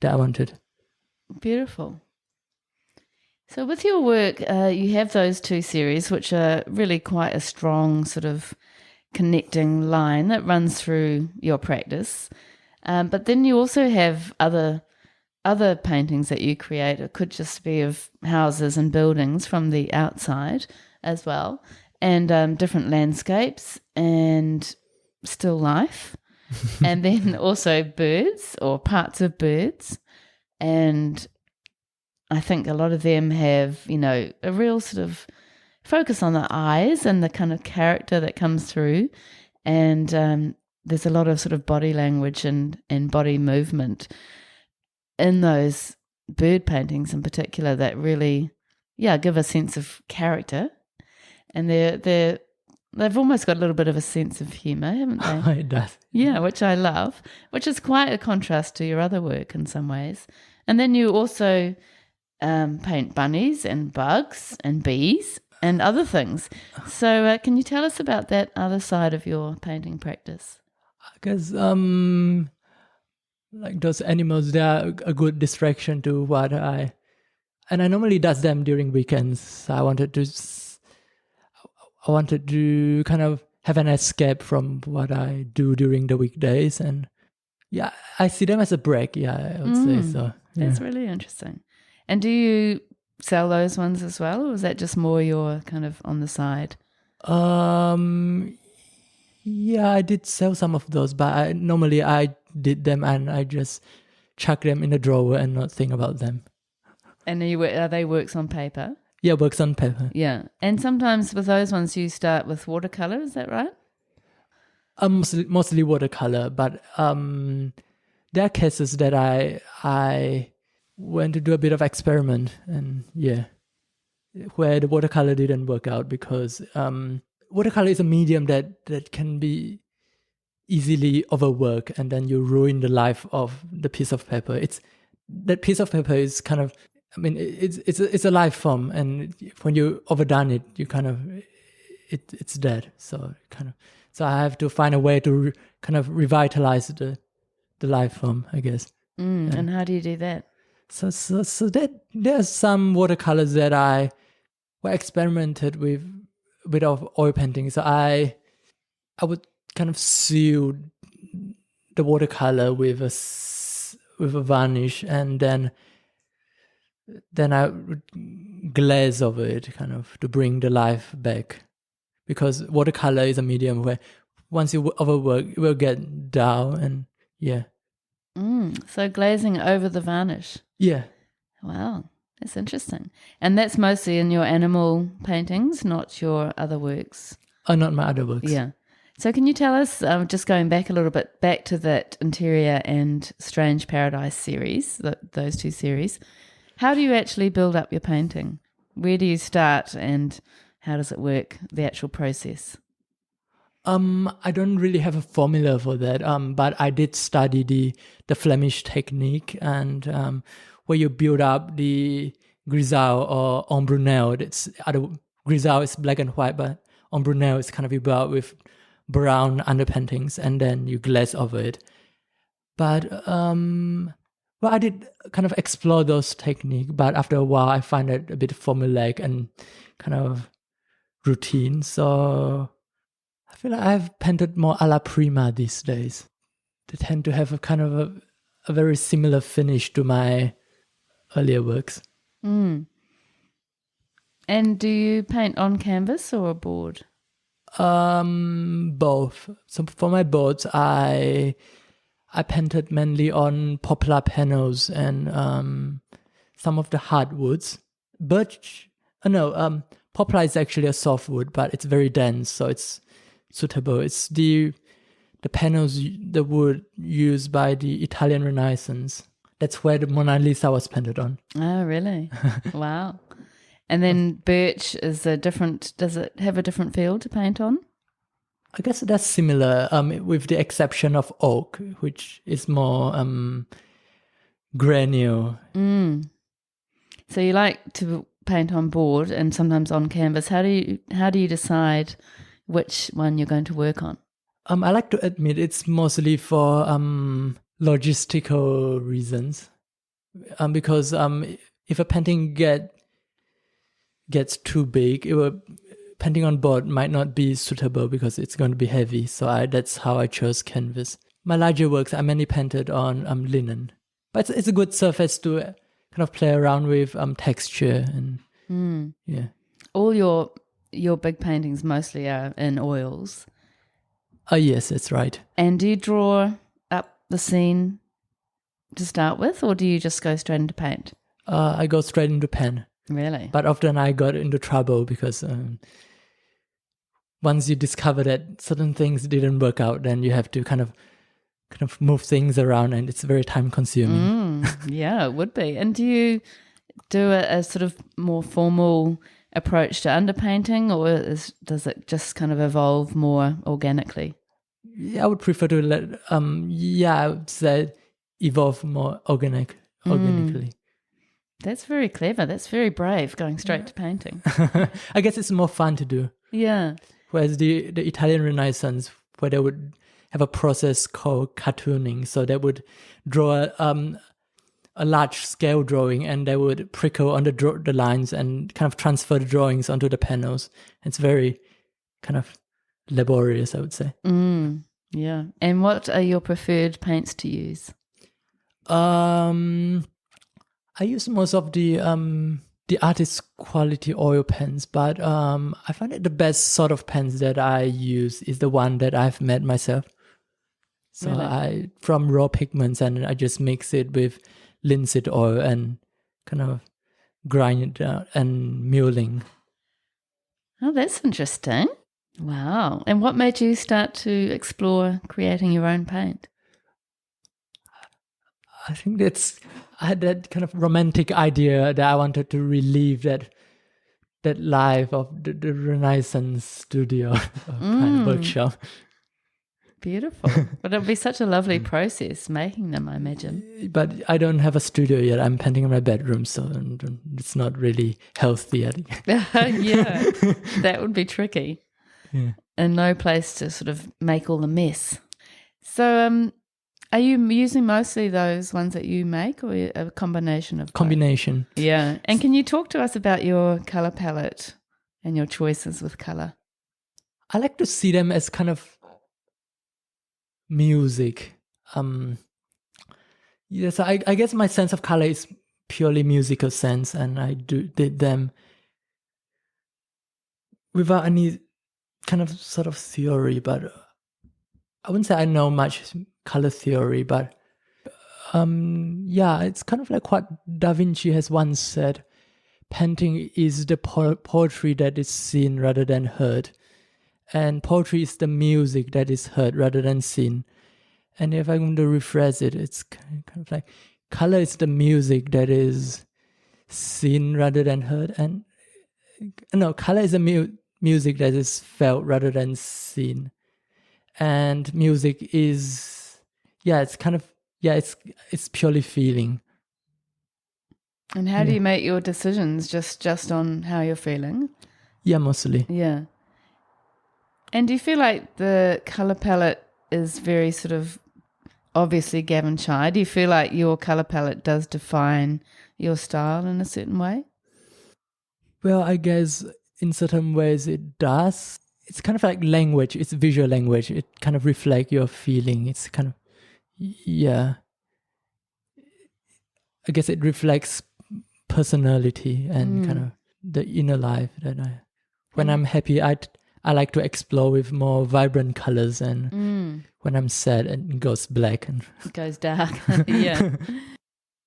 that I wanted. Beautiful. So with your work, you have those two series, which are really quite a strong sort of connecting line that runs through your practice. But then you also have other paintings that you create. It could just be of houses and buildings from the outside as well, and different landscapes and still life. And then also birds or parts of birds. And I think a lot of them have, a real sort of focus on the eyes and the kind of character that comes through. And there's a lot of sort of body language and body movement in those bird paintings in particular that really, give a sense of character. And they've almost got a little bit of a sense of humour, haven't they? It does. Yeah, which I love, which is quite a contrast to your other work in some ways. And then you also paint bunnies and bugs and bees and other things. So can you tell us about that other side of your painting practice? Because like those animals, they are a good distraction to what I normally does them during weekends. So I wanted to kind of have an escape from what I do during the weekdays, and yeah, I see them as a break. Yeah, I would say so. Yeah. That's really interesting. And do you sell those ones as well, or is that just more your kind of on the side? Yeah, I did sell some of those, but normally I did them and I just chuck them in a drawer and not think about them. And are they works on paper? Yeah, works on paper. Yeah. And sometimes with those ones you start with watercolour, is that right? Mostly watercolor, but there are cases that I went to do a bit of experiment, and yeah, where the watercolor didn't work out because watercolor is a medium that can be easily overworked, and then you ruin the life of the piece of paper. That piece of paper is kind of, it's a life form, and when you overdone it, you kind of it's dead. So I have to find a way to kind of revitalize the life form, I guess. And how do you do that? So that there's some watercolors that I experimented with oil painting. So I would kind of seal the watercolor with a varnish, and then I would glaze over it, kind of to bring the life back. Because watercolor is a medium where once you overwork, it will get dull, and yeah. So glazing over the varnish. Yeah. Wow, that's interesting. And that's mostly in your animal paintings, not your other works? Oh, not my other works. Yeah. So can you tell us, just going back a little bit, back to that Interior and Strange Paradise series, those two series, how do you actually build up your painting? Where do you start and how does it work, the actual process? I don't really have a formula for that, but I did study the Flemish technique, and where you build up the grisaille or ombrunelle. Grisaille is black and white, but ombrunelle is kind of you build up with brown underpaintings, and then you glaze over it. But I did kind of explore those techniques, but after a while I find it a bit formulaic and kind of routine. So feel like I've painted more alla prima these days. They tend to have a kind of a very similar finish to my earlier works. And do you paint on canvas or a board? Both. So for my boards, I painted mainly on poplar panels and some of the hardwoods. Poplar is actually a softwood, but it's very dense, so it's suitable. It's the panels, the wood used by the Italian Renaissance. That's where the Mona Lisa was painted on. Oh, really? Wow. And then birch does it have a different feel to paint on? I guess that's similar, with the exception of oak, which is more granular. So you like to paint on board and sometimes on canvas. How do you decide which one you're going to work on? I like to admit it's mostly for logistical reasons, because if a painting gets too big, painting on board might not be suitable because it's going to be heavy. So that's how I chose canvas. My larger works I mainly painted on linen, but it's a good surface to kind of play around with texture and yeah. All your big paintings mostly are in oils. Oh yes, that's right. And do you draw up the scene to start with, or do you just go straight into paint? I go straight into pen. Really? But often I got into trouble because once you discover that certain things didn't work out, then you have to kind of move things around, and it's very time consuming. Yeah, it would be. And do you do a sort of more formal approach to underpainting, or does it just kind of evolve more organically? Yeah, I would prefer to I would say evolve more organically. That's very clever. That's very brave, going straight to painting. I guess it's more fun to do. Yeah. Whereas the Italian Renaissance, where they would have a process called cartooning, so they would draw a large scale drawing, and they would prickle on the lines and kind of transfer the drawings onto the panels. It's very kind of laborious, I would say. Yeah. And what are your preferred paints to use? I use most of the artist quality oil pens, but I find that the best sort of pens that I use is the one that I've made myself. So Really? from raw pigments, and I just mix it with linseed oil and kind of grind it out and mulling. Oh, that's interesting. Wow. And what made you start to explore creating your own paint? I think I had that kind of romantic idea that I wanted to relive that life of the Renaissance studio kind of workshop. Beautiful. But it'll be such a lovely process making them, I imagine. But I don't have a studio yet. I'm painting in my bedroom, so it's not really healthy, I think. Yeah, that would be tricky. Yeah. And no place to sort of make all the mess. So are you using mostly those ones that you make, or a combination of both? Combination. Yeah. And can you talk to us about your colour palette and your choices with colour? I like to see them as kind of music. Yes, I guess my sense of color is purely musical sense, and I did them without any kind of sort of theory. But I wouldn't say I know much color theory, but it's kind of like what Da Vinci has once said: painting is the poetry that is seen rather than heard. And poetry is the music that is heard rather than seen. And if I'm going to rephrase it, it's kind of like color is the music that is seen rather than heard. And no, color is the music that is felt rather than seen. And music is, it's purely feeling. And how do you make your decisions? Just on how you're feeling? Yeah, mostly. Yeah. And do you feel like the colour palette is very sort of obviously Gavin Chai? Do you feel like your colour palette does define your style in a certain way? Well, I guess in certain ways it does. it's kind of like language. It's visual language. It kind of reflects your feeling. It's kind of, yeah. I guess it reflects personality and kind of the inner life that when I'm happy, I like to explore with more vibrant colors, and when I'm sad, it goes black and it goes dark. Yeah.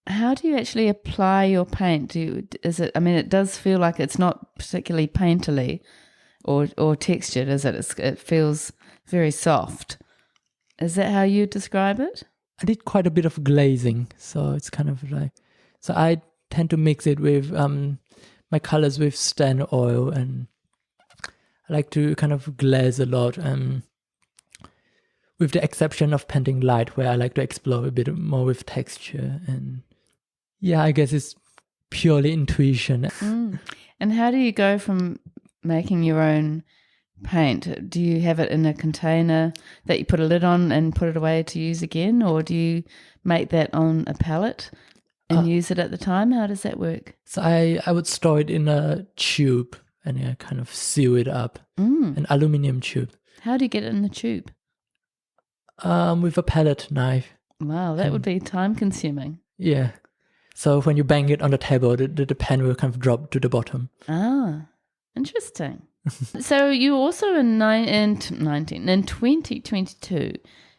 How do you actually apply your paint? It does feel like it's not particularly painterly or textured, is it? It feels very soft. Is that how you describe it? I did quite a bit of glazing, so it's kind of like, so I tend to mix it with my colors with Stand oil, and I like to kind of glaze a lot, with the exception of painting light, where I like to explore a bit more with texture. And yeah, I guess it's purely intuition. And how do you go from making your own paint? Do you have it in a container that you put a lid on and put it away to use again, or do you make that on a palette and use it at the time? How does that work? So I would store it in a tube and I kind of seal it up, an aluminium tube. How do you get it in the tube? With a palette knife. Wow, that would be time consuming. Yeah. So when you bang it on the table, the pen will kind of drop to the bottom. Ah, interesting. So you also in 2022,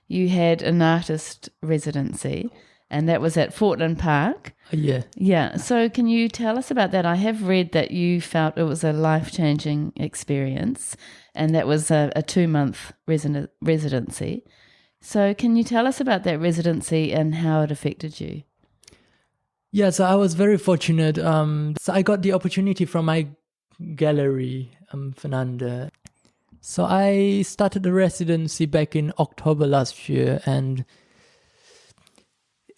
you had an artist residency, and that was at Fortland Park. Yeah. Yeah. So can you tell us about that? I have read that you felt it was a life-changing experience, and that was a 2-month residency. So can you tell us about that residency and how it affected you? Yeah, so I was very fortunate. So I got the opportunity from my gallery, Fernanda. So I started the residency back in October last year, and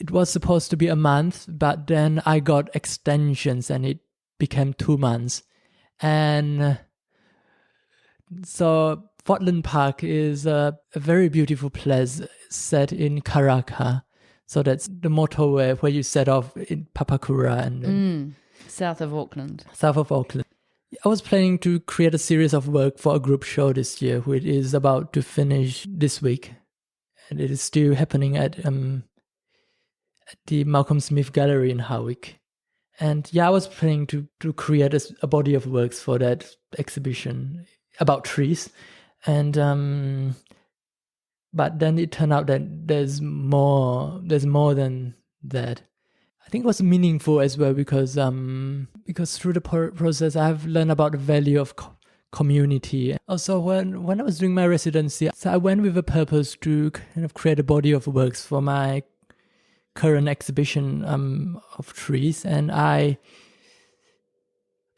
it was supposed to be a month, but then I got extensions and it became 2 months. And so Fortland Park is a very beautiful place set in Karaka. So that's the motorway where you set off in Papakura and South of Auckland. South of Auckland. I was planning to create a series of work for a group show this year, which is about to finish this week. And it is still happening at the Malcolm Smith Gallery in Harwick. And yeah, I was planning to create a body of works for that exhibition about trees. And but then it turned out that there's more than that. I think it was meaningful as well because through the process I've learned about the value of community. Also, when I was doing my residency, so I went with a purpose to kind of create a body of works for my current exhibition of trees, and I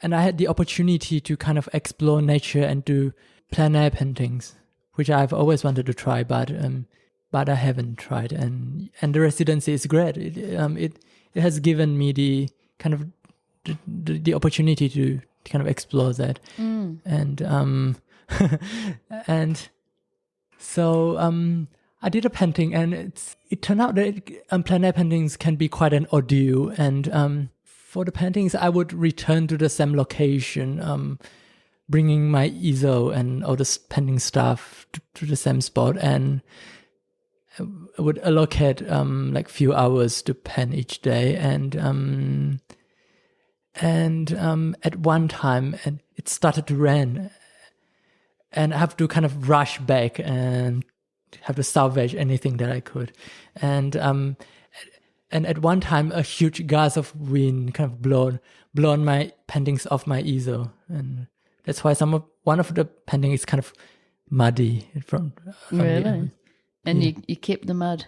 had the opportunity to kind of explore nature and do plein air paintings, which I've always wanted to try, but I haven't tried. And the residency is great. It has given me the kind of the opportunity to kind of explore that. And and so I did a painting, and it turned out that plein air paintings can be quite an ordeal. And for the paintings, I would return to the same location, bringing my easel and all the painting stuff to the same spot, and I would allocate like few hours to paint each day. And at one time, and it started to rain, and I have to kind of rush back and have to salvage anything that I could. And at one time, a huge gust of wind kind of blown my paintings off my easel, and that's why one of the paintings is kind of muddy from really. And you kept the mud.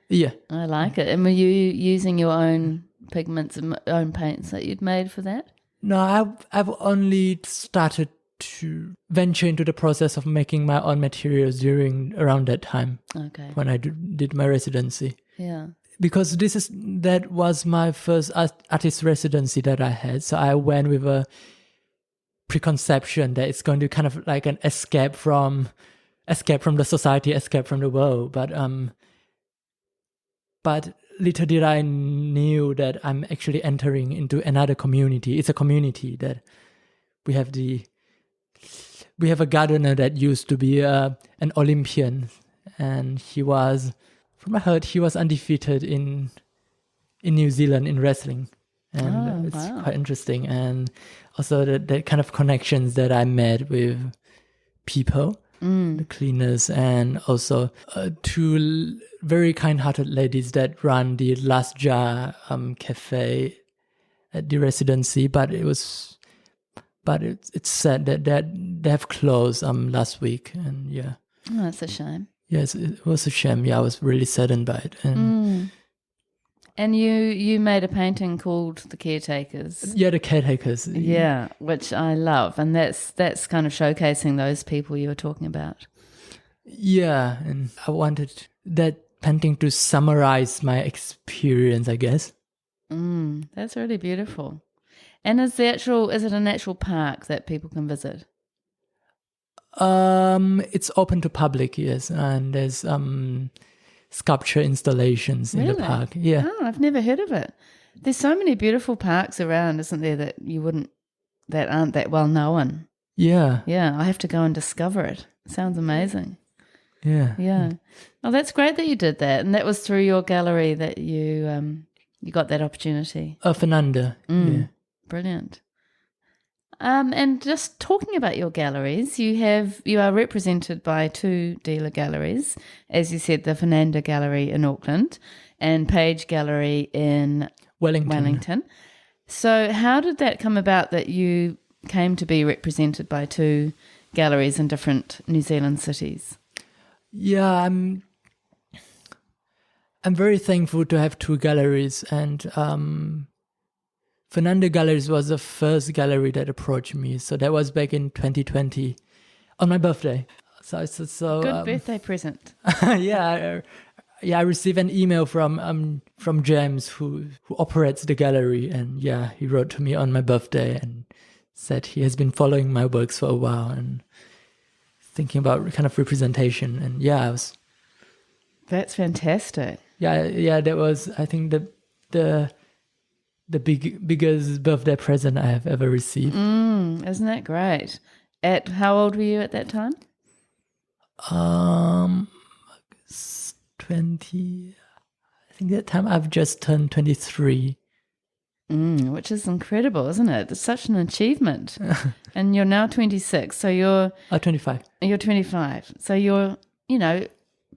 Yeah, I like it. And were you using your own pigments and own paints that you'd made for that? No, I've only started to venture into the process of making my own materials around that time. Okay. When I did my residency. Yeah. Because that was my first artist residency that I had, so I went with a preconception that it's going to kind of like an escape from the society, escape from the world. But little did I knew that I'm actually entering into another community. It's a community that we we have a gardener that used to be an Olympian, and he was, from what I heard, he was undefeated in New Zealand in wrestling, and it's quite interesting. And also that kind of connections that I made with people, the cleaners, and also two very kind-hearted ladies that run the Last Jar cafe at the residency, but it's sad that they have closed last week, and yeah. Oh, that's a shame. Yes, it was a shame. Yeah, I was really saddened by it. And you made a painting called The Caretakers. Yeah, The Caretakers. Yeah, which I love, and that's kind of showcasing those people you were talking about. Yeah, and I wanted that painting to summarize my experience, I guess. That's really beautiful. And is it an actual park that people can visit? It's open to public, yes, and there's sculpture installations in the park. Yeah. Oh, I've never heard of it. There's so many beautiful parks around, isn't there, that aren't that well known. Yeah. Yeah, I have to go and discover it. Sounds amazing. Yeah. Yeah. Oh, that's great that you did that, and that was through your gallery that you got that opportunity. Fernanda. Yeah. Brilliant. And just talking about your galleries, you are represented by two dealer galleries, as you said, the Fernanda Gallery in Auckland and Page Gallery in Wellington. So how did that come about that you came to be represented by two galleries in different New Zealand cities? Yeah, I'm very thankful to have two galleries, and Fernanda Galleries was the first gallery that approached me. So that was back in 2020 on my birthday. So good birthday present. Yeah, I received an email from James who operates the gallery, and yeah, he wrote to me on my birthday and said he has been following my works for a while and thinking about kind of representation. And yeah, That's fantastic. Yeah, that was, I think, the biggest birthday present I have ever received. Isn't that great? At how old were you at that time? 20. I think that time I've just turned 23. Which is incredible, isn't it? It's such an achievement. And you're now 26, so you're 25. You're 25, so you're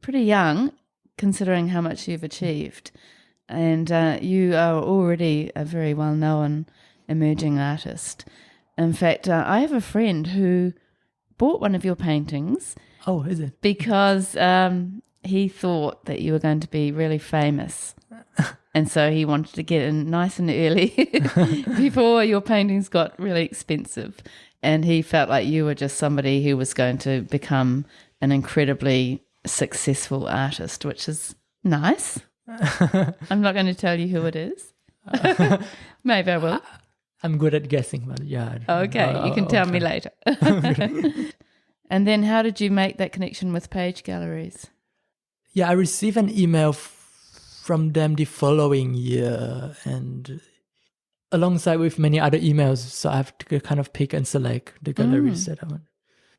pretty young, considering how much you've achieved. And you are already a very well-known emerging artist. In fact, I have a friend who bought one of your paintings. Oh, is it? Because he thought that you were going to be really famous. And so he wanted to get in nice and early before your paintings got really expensive. And he felt like you were just somebody who was going to become an incredibly successful artist, which is nice. I'm not going to tell you who it is. Maybe I will. I'm good at guessing, but yeah. Okay, you can tell me later. And then how did you make that connection with Page Galleries? Yeah, I received an email from them the following year, and alongside with many other emails, so I have to kind of pick and select the galleries that I want.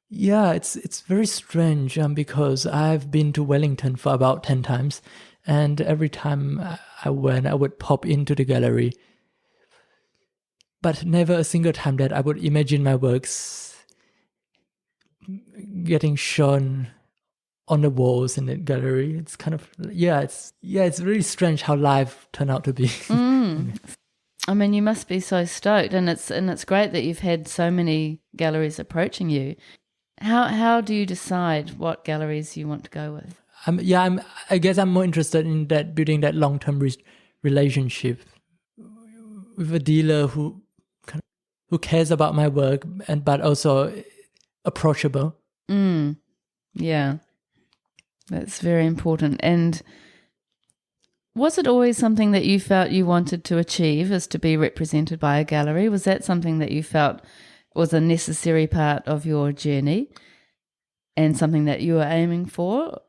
Yeah, it's very strange because I've been to Wellington for about 10 times, and every time I went, I would pop into the gallery, but never a single time that I would imagine my works getting shown on the walls in the gallery. It's kind of, it's really strange how life turned out to be. I mean, you must be so stoked, and it's great that you've had so many galleries approaching you. How do you decide what galleries you want to go with? I guess I'm more interested in that, building that long-term relationship with a dealer who cares about my work, but also approachable. Yeah, that's very important. And was it always something that you felt you wanted to achieve, is to be represented by a gallery? Was that something that you felt was a necessary part of your journey and something that you were aiming for?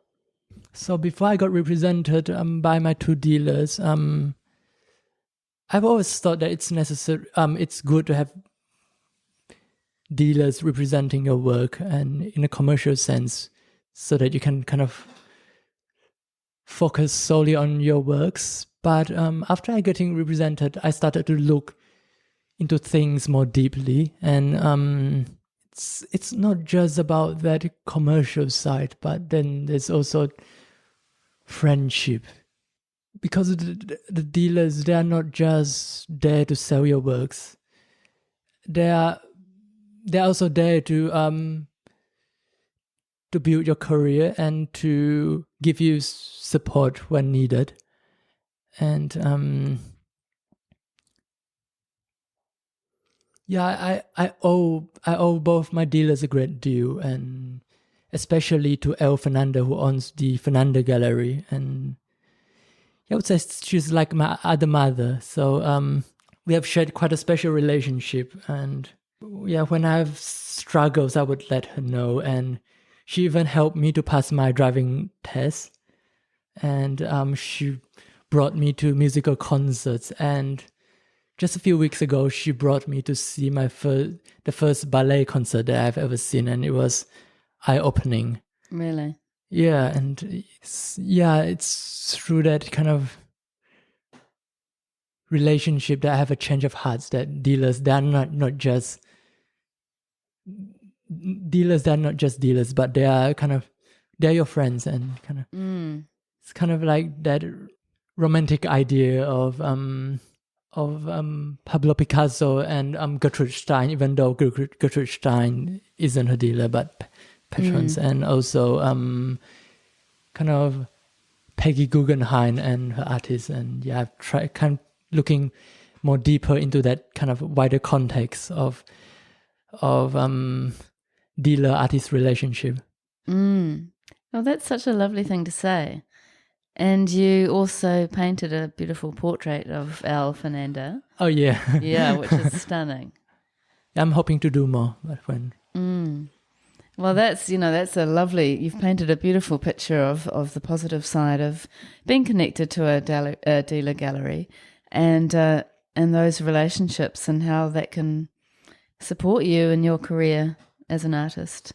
So before I got represented by my two dealers, I've always thought that it's necessary. It's good to have dealers representing your work and in a commercial sense, so that you can kind of focus solely on your works. But after I getting represented, I started to look into things more deeply, and it's not just about that commercial side, but then there's also friendship, because the dealers, they are not just there to sell your works. They're also there to build your career and to give you support when needed. And I owe both my dealers a great deal, and especially to El Fernanda, who owns the Fernanda Gallery. And I would say she's like my other mother. So we have shared quite a special relationship. And yeah, when I have struggles, I would let her know. And she even helped me to pass my driving test. And she brought me to musical concerts. And just a few weeks ago, she brought me to see the first ballet concert that I've ever seen. And it was eye-opening. Really? Yeah, and it's through that kind of relationship that I have a change of hearts, that dealers, they're not just dealers, but they're your friends, and kind of it's kind of like that romantic idea of Pablo Picasso and Gertrude Stein, even though Gertrude Stein isn't her dealer, but patrons, and also kind of Peggy Guggenheim and her artists. And yeah, I've tried kind of looking more deeper into that kind of wider context of dealer artist relationship. Well, that's such a lovely thing to say. And you also painted a beautiful portrait of El Fernanda. Oh yeah. Yeah, which is stunning. I'm hoping to do more, but when. Well, that's a lovely, you've painted a beautiful picture of the positive side of being connected to a dealer gallery, and those relationships, and how that can support you in your career as an artist.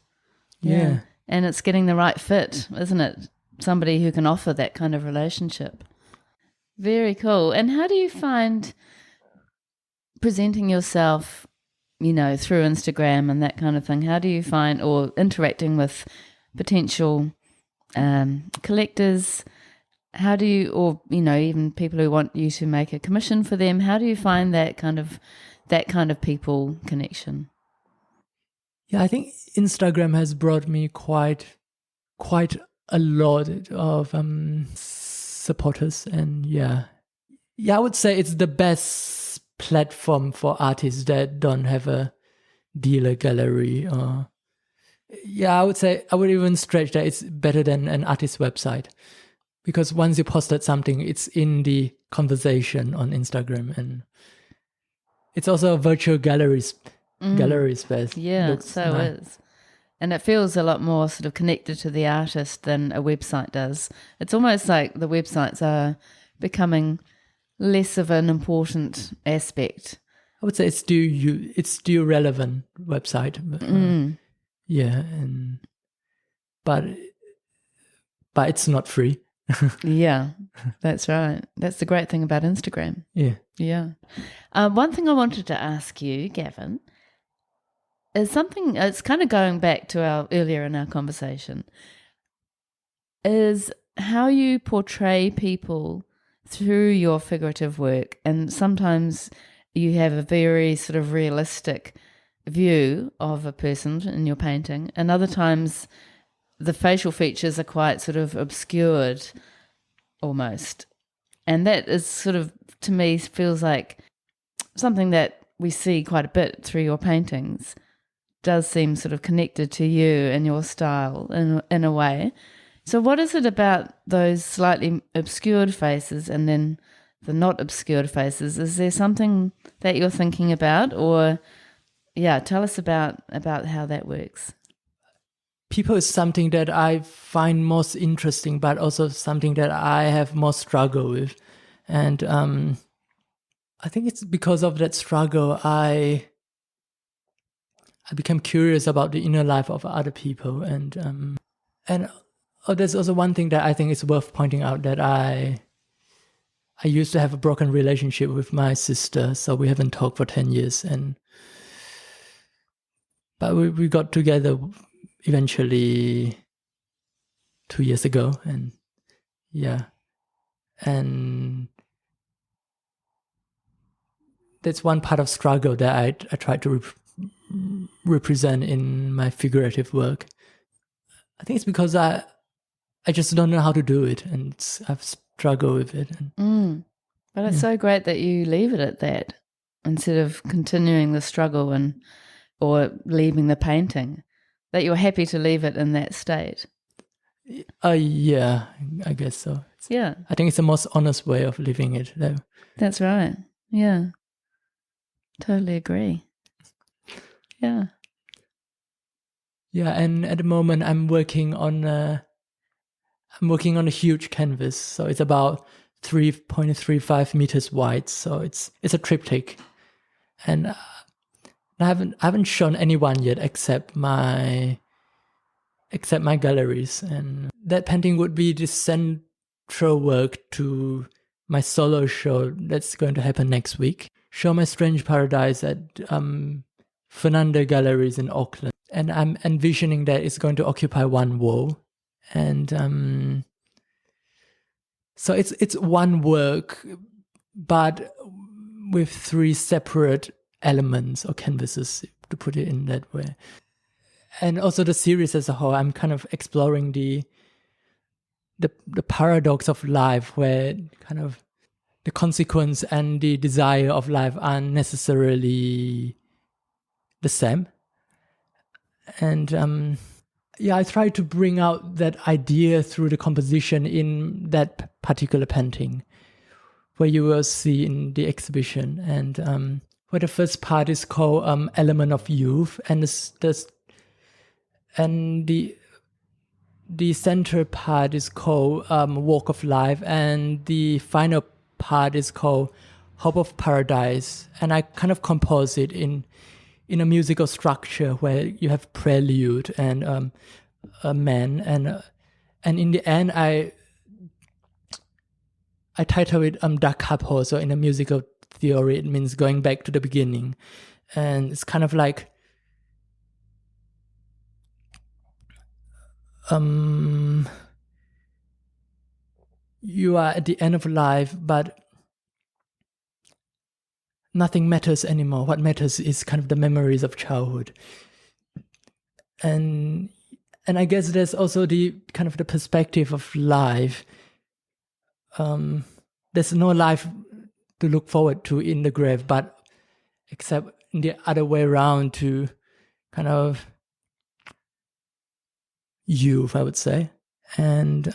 Yeah. And it's getting the right fit, isn't it? Somebody who can offer that kind of relationship. Very cool. And how do you find presenting yourself, through Instagram and that kind of thing? How do you find, or interacting with potential collectors? How do you, or even people who want you to make a commission for them? How do you find that kind of people connection? Yeah, I think Instagram has brought me quite a lot of supporters, and yeah, I would say it's the best platform for artists that don't have a dealer gallery. Or I would say, I would even stretch that it's better than an artist website, because once you posted something, it's in the conversation on Instagram, and it's also a virtual gallery space. Yeah, it is. And it feels a lot more sort of connected to the artist than a website does. It's almost like the websites are becoming less of an important aspect. I would say it's still relevant website. But it's not free. Yeah, that's right. That's the great thing about Instagram. Yeah. One thing I wanted to ask you, Gavin, is something, it's kind of going back to our earlier in our conversation, is how you portray people through your figurative work. And sometimes you have a very sort of realistic view of a person in your painting, and other times the facial features are quite sort of obscured almost. And that is sort of, to me, feels like something that we see quite a bit through your paintings. Does seem sort of connected to you and your style in a way. So what is it about those slightly obscured faces and then the not obscured faces? Is there something that you're thinking about? Or tell us about how that works. People is something that I find most interesting, but also something that I have more struggle with. And I think it's because of that struggle I became curious about the inner life of other people, and there's also one thing that I think is worth pointing out, that I used to have a broken relationship with my sister, so we haven't talked for 10 years, but we got together eventually 2 years ago, and that's one part of struggle that I try to represent in my figurative work. I think it's because I just don't know how to do it, and I've struggled with it. But it's so great that you leave it at that instead of continuing the struggle or leaving the painting, that you're happy to leave it in that state. Yeah, I guess so. Yeah. I think it's the most honest way of living it, though. That's right. Yeah. Totally agree. Yeah. Yeah, and at the moment I'm working on a huge canvas, so it's about 3.35 meters wide. So it's a triptych, and I haven't shown anyone yet except my galleries, and that painting would be the central work to my solo show that's going to happen next week. Show My Strange Paradise at Fernanda Galleries in Auckland, and I'm envisioning that it's going to occupy one wall, and so it's one work, but with 3 separate elements or canvases, to put it in that way. And also the series as a whole, I'm kind of exploring the paradox of life, where kind of the consequence and the desire of life aren't necessarily the same. And I try to bring out that idea through the composition in that particular painting, where you will see in the exhibition, and where the first part is called Element of Youth, and the center part is called Walk of Life, and the final part is called Hope of Paradise. And I kind of compose it in a musical structure where you have prelude and a man, and in the end I title it Da Capo. So in a musical theory, it means going back to the beginning, and it's kind of like you are at the end of life, but nothing matters anymore. What matters is kind of the memories of childhood. And I guess there's also the kind of the perspective of life. There's no life to look forward to in the grave, but except in the other way around, to kind of youth, I would say. And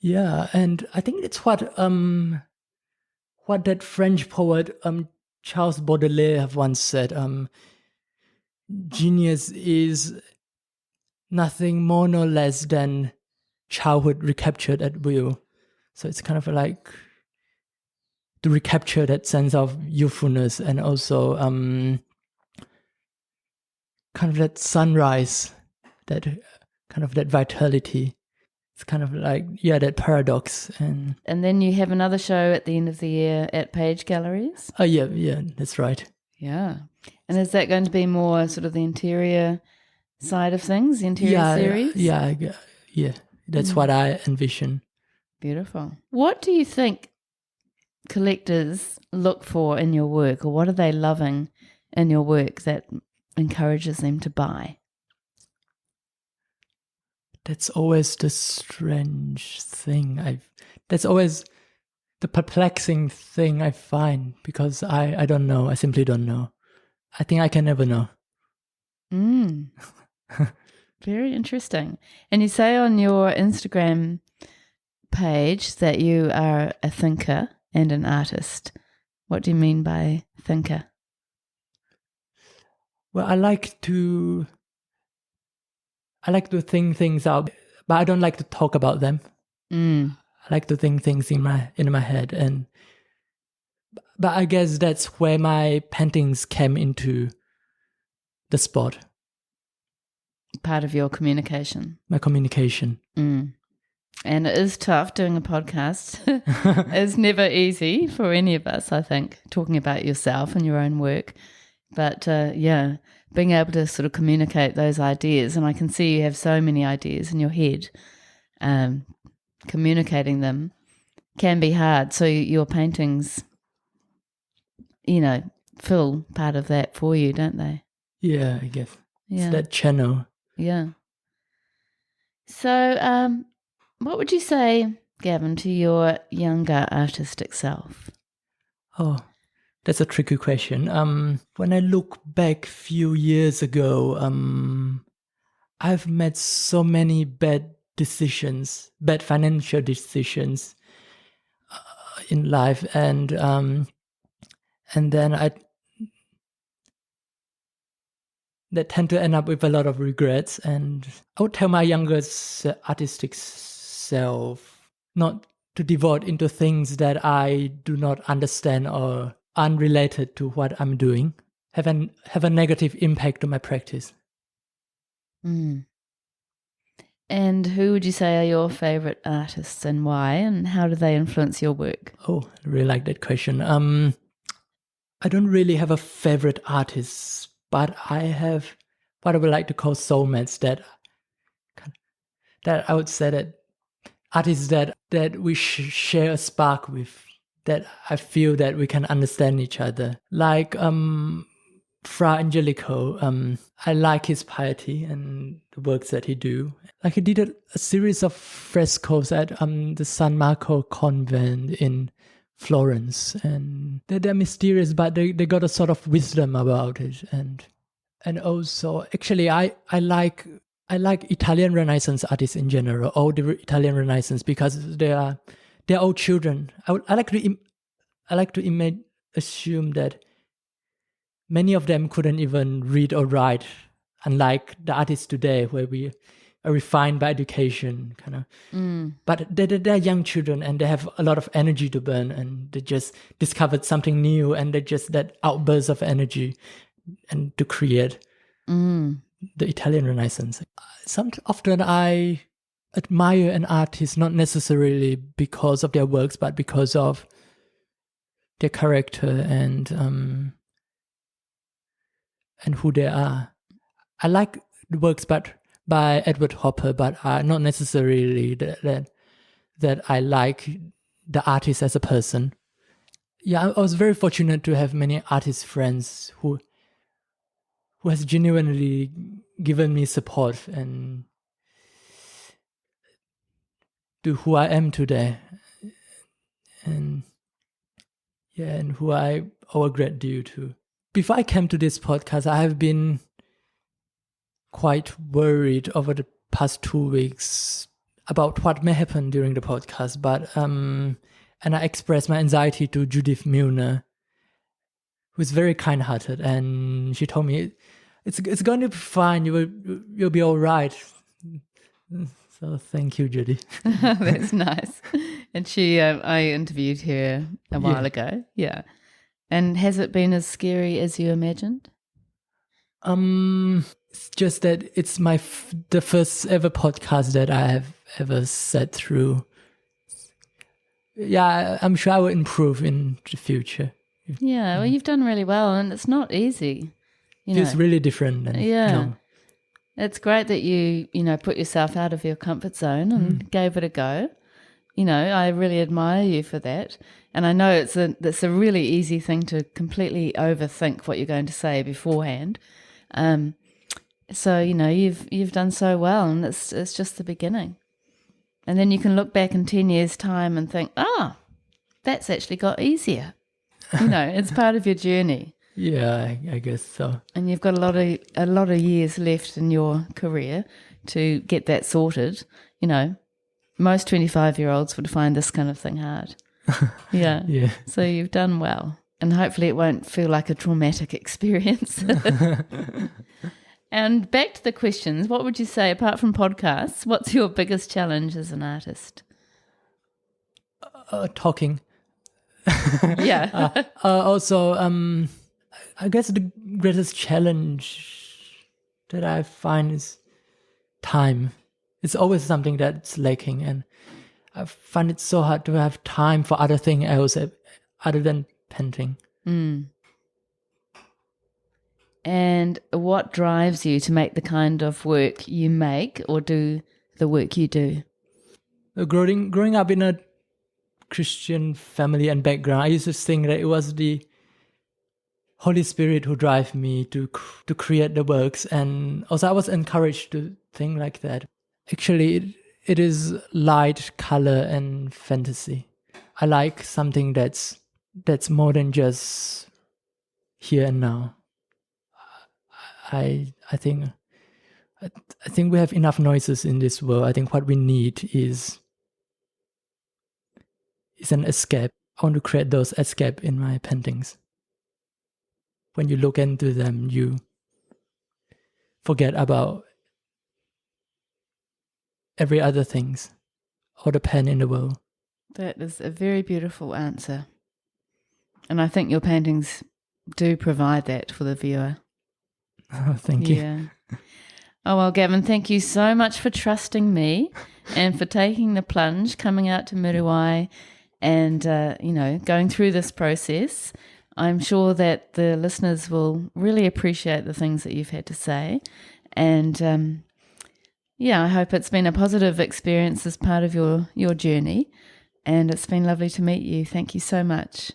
and I think it's what that French poet Charles Baudelaire have once said. Genius is nothing more nor less than childhood recaptured at will. So it's kind of like to recapture that sense of youthfulness, and also kind of that sunrise, that kind of that vitality. It's kind of like, that paradox. And then you have another show at the end of the year at Page Galleries? Oh, yeah, that's right. Yeah. And is that going to be more sort of the interior side of things, the interior series? Yeah. That's what I envision. Beautiful. What do you think collectors look for in your work, or what are they loving in your work that encourages them to buy? That's always the strange thing. That's always the perplexing thing I find, because I don't know. I simply don't know. I think I can never know. Very interesting. And you say on your Instagram page that you are a thinker and an artist. What do you mean by thinker? Well, I like to think things out, but I don't like to talk about them. I like to think things in my head, but I guess that's where my paintings came into the spot. Part of your communication. My communication. And it is tough doing a podcast. It's never easy for any of us, I think, talking about yourself and your own work. But being able to sort of communicate those ideas, and I can see you have so many ideas in your head, communicating them can be hard. So your paintings, fill part of that for you, don't they? Yeah, I guess. Yeah. It's that channel. Yeah. So what would you say, Gavin, to your younger artistic self? Oh, that's a tricky question. When I look back a few years ago, I've made so many bad financial decisions in life, and then that tend to end up with a lot of regrets. And I would tell my younger artistic self not to devote into things that I do not understand or unrelated to what I'm doing, have a negative impact on my practice. And who would you say are your favourite artists and why, and how do they influence your work? Oh, I really like that question. I don't really have a favourite artist, but I have what I would like to call soulmates, that I would say that artists that we share a spark with, that I feel that we can understand each other. Like Fra Angelico, I like his piety and the works that he do. Like he did a series of frescoes at the San Marco convent in Florence, and they're mysterious, but they got a sort of wisdom about it. And also, actually, I like Italian Renaissance artists in general, all the Italian Renaissance, because they're all children. I like to assume that many of them couldn't even read or write, unlike the artists today, where we are refined by education, kind of. But they're young children, and they have a lot of energy to burn, and they just discovered something new, and they just that outburst of energy, and to create the Italian Renaissance. Often I admire an artist not necessarily because of their works, but because of their character and who they are. I like the works by Edward Hopper, but not necessarily that I like the artist as a person. Yeah, I was very fortunate to have many artist friends who has genuinely given me support and to who I am today, and who I owe a great deal to. Before I came to this podcast, I have been quite worried over the past 2 weeks about what may happen during the podcast, but and I expressed my anxiety to Judith Milner, who's very kind-hearted, and she told me it's going to be fine. You'll be all right. So thank you, Judy. That's nice. And she, I interviewed her a while ago. Yeah. And has it been as scary as you imagined? It's just that it's the first ever podcast that I have ever sat through. Yeah, I'm sure I will improve in the future. Yeah, well, you've done really well, and it's not easy. It's really different. It's great that you put yourself out of your comfort zone and gave it a go. I really admire you for that. And I know it's a really easy thing to completely overthink what you're going to say beforehand. So you've done so well, and it's just the beginning. And then you can look back in 10 years' time and think, that's actually got easier. It's part of your journey. Yeah, I guess so. And you've got a lot of years left in your career to get that sorted. Most 25-year-olds would find this kind of thing hard. Yeah. Yeah. So you've done well. And hopefully it won't feel like a traumatic experience. And back to the questions, what would you say, apart from podcasts, what's your biggest challenge as an artist? Talking. Yeah. Also, I guess the greatest challenge that I find is time. It's always something that's lacking, and I find it so hard to have time for other thing else other than painting. And what drives you to make the kind of work you make or do the work you do? Growing up in a Christian family and background, I used to think that it was the Holy Spirit who drive me to create the works, and also I was encouraged to think like that. Actually, it is light, color, and fantasy. I like something that's more than just here and now. I think we have enough noises in this world. I think what we need is an escape. I want to create those escape in my paintings. When you look into them, you forget about every other things or the pain in the world. That is a very beautiful answer. And I think your paintings do provide that for the viewer. Oh, thank you. Yeah. Oh, well, Gavin, thank you so much for trusting me and for taking the plunge, coming out to Muriwai and, going through this process. I'm sure that the listeners will really appreciate the things that you've had to say. And, I hope it's been a positive experience as part of your journey. And it's been lovely to meet you. Thank you so much.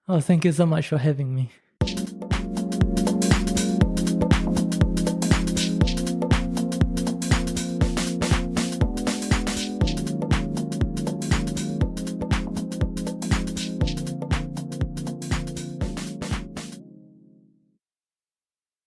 Oh, thank you so much for having me.